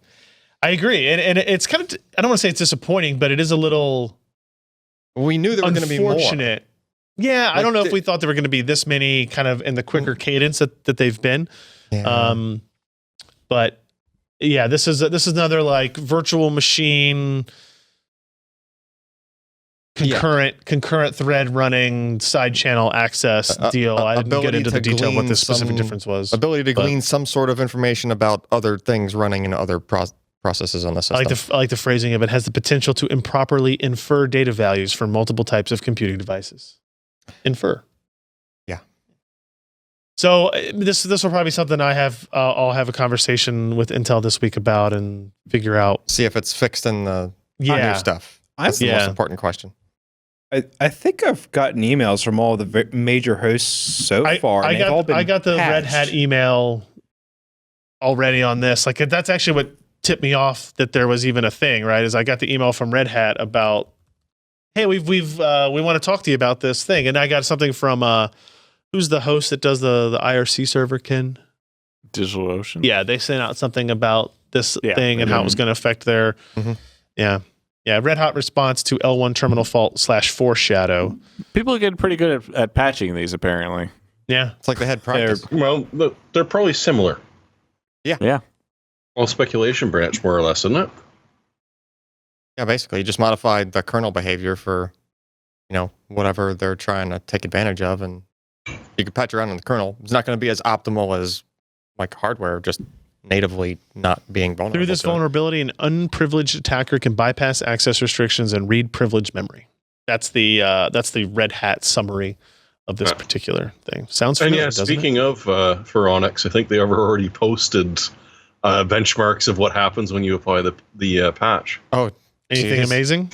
I agree. And it's kind of, I don't want to say it's disappointing, but it is a little... We knew there were going to be more. Unfortunate. Yeah, I don't know if we thought there were going to be this many kind of in the quicker cadence that they've been. Yeah. But yeah, this is another like virtual machine concurrent thread running side channel access deal. I didn't get into the detail of what the specific difference was. Ability to glean some sort of information about other things running in other processes on the system. I like the phrasing of it. Has the potential to improperly infer data values for multiple types of computing devices. Infer. Yeah. So this will probably be something I'll have a conversation with Intel this week about and figure out. See if it's fixed in the new stuff. That's the most important question. I think I've gotten emails from all the major hosts so far. I got the Red Hat email already on this. Like that's actually what tipped me off that there was even a thing, right? Is I got the email from Red Hat about, hey, we want to talk to you about this thing, and I got something from who's the host that does the IRC server, Ken? DigitalOcean. Yeah, they sent out something about this thing and how it was going to affect their Red Hot response to L1 terminal fault / foreshadow. People are getting pretty good at patching these, apparently. Yeah, it's like they had practice. They're probably similar. Yeah. Well, speculation branch, more or less, isn't it? Yeah, basically, you just modified the kernel behavior for, whatever they're trying to take advantage of, and you can patch around in the kernel. It's not going to be as optimal as like hardware, just natively not being vulnerable. Through this vulnerability, an unprivileged attacker can bypass access restrictions and read privileged memory. That's the Red Hat summary of this particular thing. Sounds familiar, doesn't speaking it? of for Onyx, I think they have already posted benchmarks of what happens when you apply the patch. Oh, anything amazing?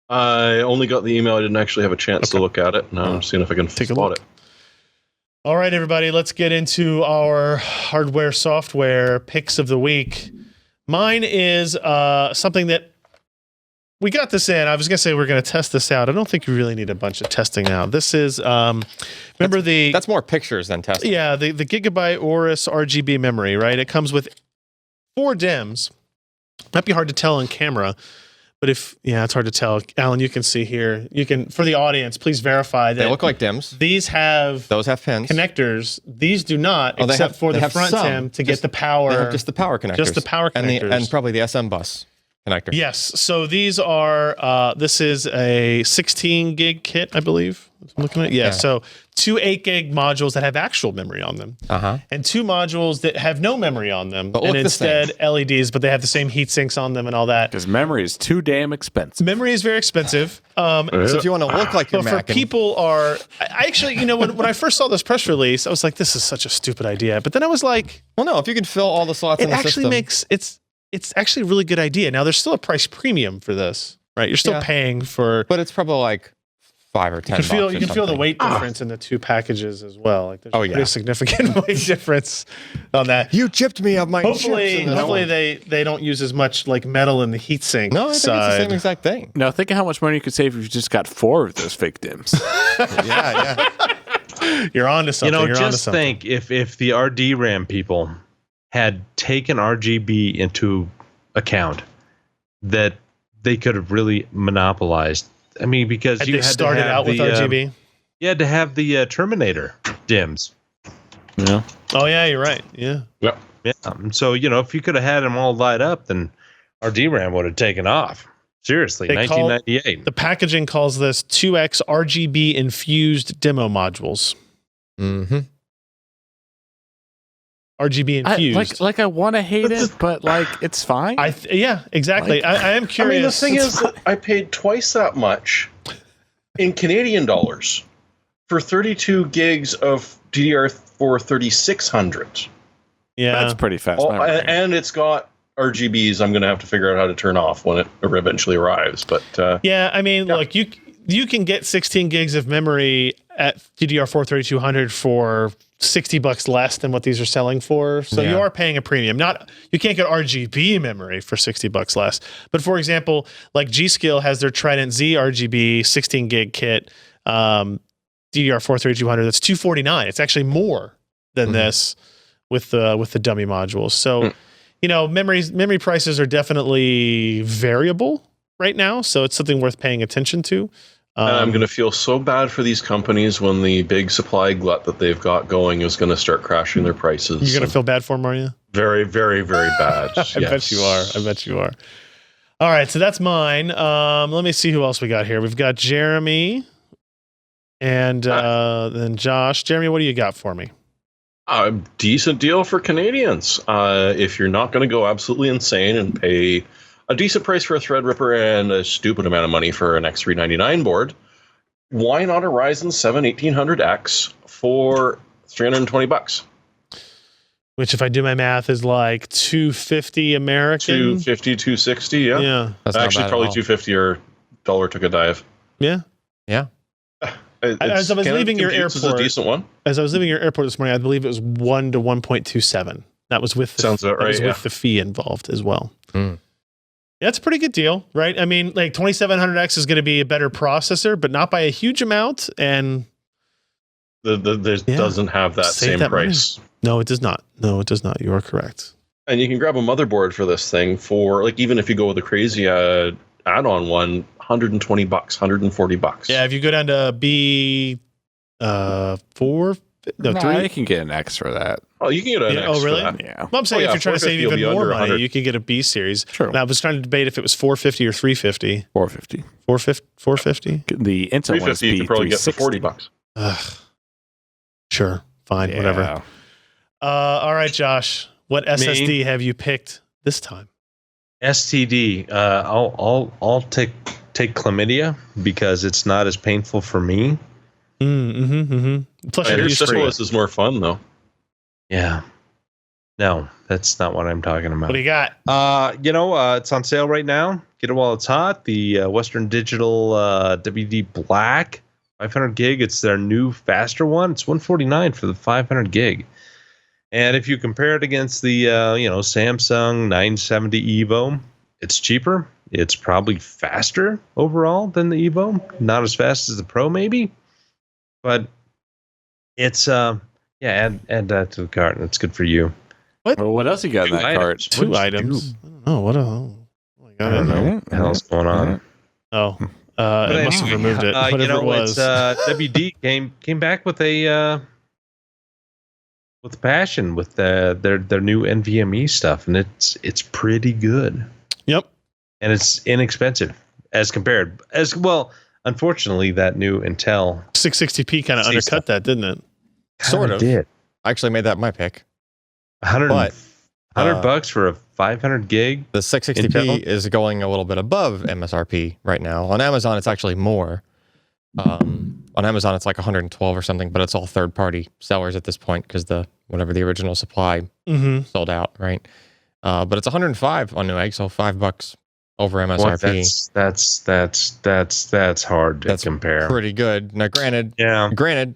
I only got the email. I didn't actually have a chance to look at it. Now I'm seeing if I can spot it. All right, everybody, let's get into our hardware software picks of the week. Mine is something that we got this in. I was going to say we're going to test this out. I don't think you really need a bunch of testing out. This is, that's more pictures than testing. Yeah, the Gigabyte AORUS RGB memory, right? It comes with 4 DIMMs. Might be hard to tell on camera, but it's hard to tell. Alan, you can see here. You can, for the audience, please verify that they look like DIMMs. Those have pins, connectors. These do not, except for the front DIMM to get the power. They have just the power connectors. Just the power connectors. And probably the SM bus connector. Yes. So these are, this is a 16 gig kit, I believe. I'm looking at yeah. So 2 8 gig modules that have actual memory on them, and 2 modules that have no memory on them, and instead LEDs, but they have the same heat sinks on them and all that. Because memory is too damn expensive. Memory is very expensive. So if you want to look like you're for people I actually, when I first saw this press release, I was like, this is such a stupid idea. But then I was like, well, no, if you can fill all the slots in the system, it's actually a really good idea. Now there's still a price premium for this, right? You're still paying for, but it's probably like $5 or $10. You can feel the weight difference in the 2 packages as well. Like there's a pretty significant weight difference on that. You gypped me of my chips. Hopefully they don't use as much like metal in the heatsink. No, I think it's the same exact thing. Now think of how much money you could save if you just got 4 of those fake DIMMs. Yeah. You're onto something. Just think if the RDRAM people had taken RGB into account, that they could have really monopolized. I mean, because you had started out with RGB. You had to have the Terminator DIMMs. Yeah. Oh yeah, you're right. Yeah. Yep. Yeah. So if you could have had them all light up, then our DRAM would have taken off. Seriously, 1998. The packaging calls this 2x RGB infused demo modules. Mm-hmm. RGB infused. I want to hate it, but it's fine. Yeah, exactly. I am curious. I mean, the thing is, I paid twice that much in Canadian dollars for 32 gigs of DDR4 3600. Yeah, That's pretty fast. And it's got RGBs. I'm going to have to figure out how to turn off when it eventually arrives. But yeah, I mean, look, you can get 16 gigs of memory at DDR4 3200 for $60 less than what these are selling for. So you are paying a premium. You can't get RGB memory for $60 less. But for example, like G.Skill has their Trident Z RGB 16 gig kit, DDR4 3200. That's $249. It's actually more than this with the dummy modules. So, memory prices are definitely variable right now. So it's something worth paying attention to. And I'm going to feel so bad for these companies when the big supply glut that they've got going is going to start crashing their prices. You're going to feel bad for them, are you? Very, very, very bad. I bet you are. All right, so that's mine. Let me see who else we got here. We've got Jeremy and then Josh. Jeremy, what do you got for me? A decent deal for Canadians. If you're not going to go absolutely insane and pay a decent price for a Threadripper and a stupid amount of money for an X399 board, why not a Ryzen 7 1800X for $320? Which, if I do my math, is like $250 American. $250, $260, yeah. Yeah. That's actually probably $250 or dollar took a dive. Yeah. Yeah. As I was leaving your airport, is a decent one. As I was leaving your airport this morning, I believe it was 1 to 1.27. That was with Sounds about right, with the fee involved as well. Mm. Yeah, it's a pretty good deal, right? I mean, like 2700X is going to be a better processor, but not by a huge amount. And doesn't have that same price. Money. No, it does not. You are correct. And you can grab a motherboard for this thing for, like, even if you go with a crazy add-on one, $120, $140. Yeah, if you go down to I can get an X for that. Oh, you can get an X. Oh, really? For that. Yeah. Well, I'm saying if you're trying to save even more money, you can get a B series. True. And I was trying to debate if it was 450 or 350. 450. 450? The Intel one's 350 you could probably get for $40. Ugh. Sure. Fine. Whatever. All right, Josh. What SSD have you picked this time? STD. I'll take chlamydia because it's not as painful for me. Plus, your syphilis is more fun, though. Yeah. No, that's not what I'm talking about. What do you got? It's on sale right now. Get it while it's hot. The Western Digital WD Black 500 gig. It's their new faster one. It's $149 for the 500 gig. And if you compare it against the Samsung 970 Evo, it's cheaper. It's probably faster overall than the Evo. Not as fast as the Pro, maybe. But it's add that to the cart. That's good for you. Well, what else you got in that cart? 2 items. I don't know. What the hell? I don't know what the hell's going on. Oh, it must have removed it. Whatever it was. WD came back with a with passion with their new NVMe stuff, and it's pretty good. Yep. And it's inexpensive as compared as well. Unfortunately, that new Intel 660p kind of undercut that, didn't it? Sort of. Did. I actually made that my pick. $100 for a 500 gig. The 660p Intel? is going a little bit above MSRP right now. On Amazon, it's actually more. On Amazon, it's like 112 or something, but it's all third-party sellers at this point because the original supply sold out, right? But it's 105 on Newegg, so $5 over MSRP. That's hard to compare. Pretty good. Now, granted,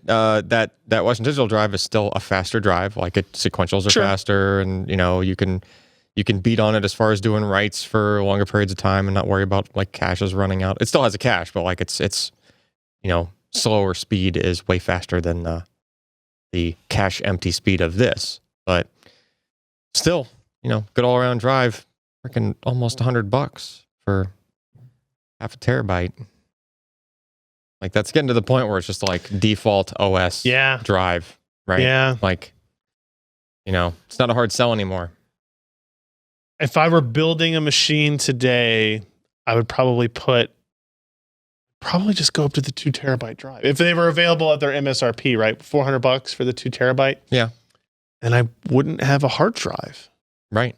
that Western Digital drive is still a faster drive. Like sequentials are faster, and you can beat on it as far as doing writes for longer periods of time and not worry about like caches running out. It still has a cache, but like it's slower speed is way faster than the cache empty speed of this. But still, good all around drive. Freaking almost $100 for half a terabyte. Like that's getting to the point where it's just like default OS drive, right? Yeah. Like, it's not a hard sell anymore. If I were building a machine today, I would probably just go up to the 2 terabyte drive. If they were available at their MSRP, right? $400 for the 2 terabyte. Yeah. And I wouldn't have a hard drive. Right.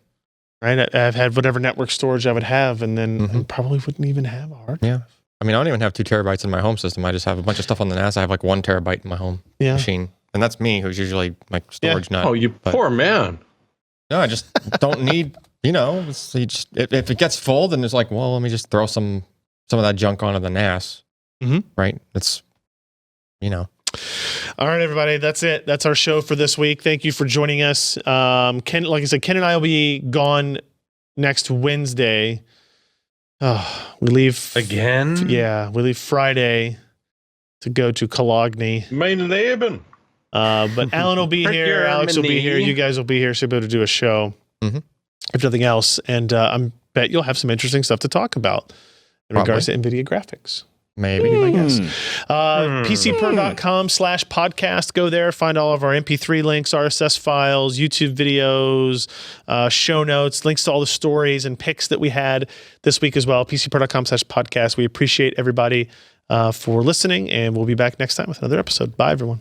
Right. I've had whatever network storage I would have, and then I probably wouldn't even have a hard drive. Yeah. I mean, I don't even have 2 terabytes in my home system. I just have a bunch of stuff on the NAS. I have like 1 terabyte in my home machine. And that's me, who's usually my storage nut. Oh, you poor man. No, I just don't need, if it gets full, then it's like, well, let me just throw some of that junk onto the NAS. Mm-hmm. Right? It's, All right, everybody. That's it. That's our show for this week. Thank you for joining us. Ken, like I said, Ken and I will be gone next Wednesday. We leave again. Yeah, we leave Friday to go to Cologne. Mein Leben. But Allyn will be here. Alex will be here. You guys will be here, so you'll be able to do a show. Mm-hmm. If nothing else, and I bet you'll have some interesting stuff to talk about in regards to NVIDIA graphics. Maybe, I guess. PCPro.com/podcast. Go there, find all of our MP3 links, RSS files, YouTube videos, show notes, links to all the stories and picks that we had this week as well. PCPro.com/podcast. We appreciate everybody for listening, and we'll be back next time with another episode. Bye, everyone.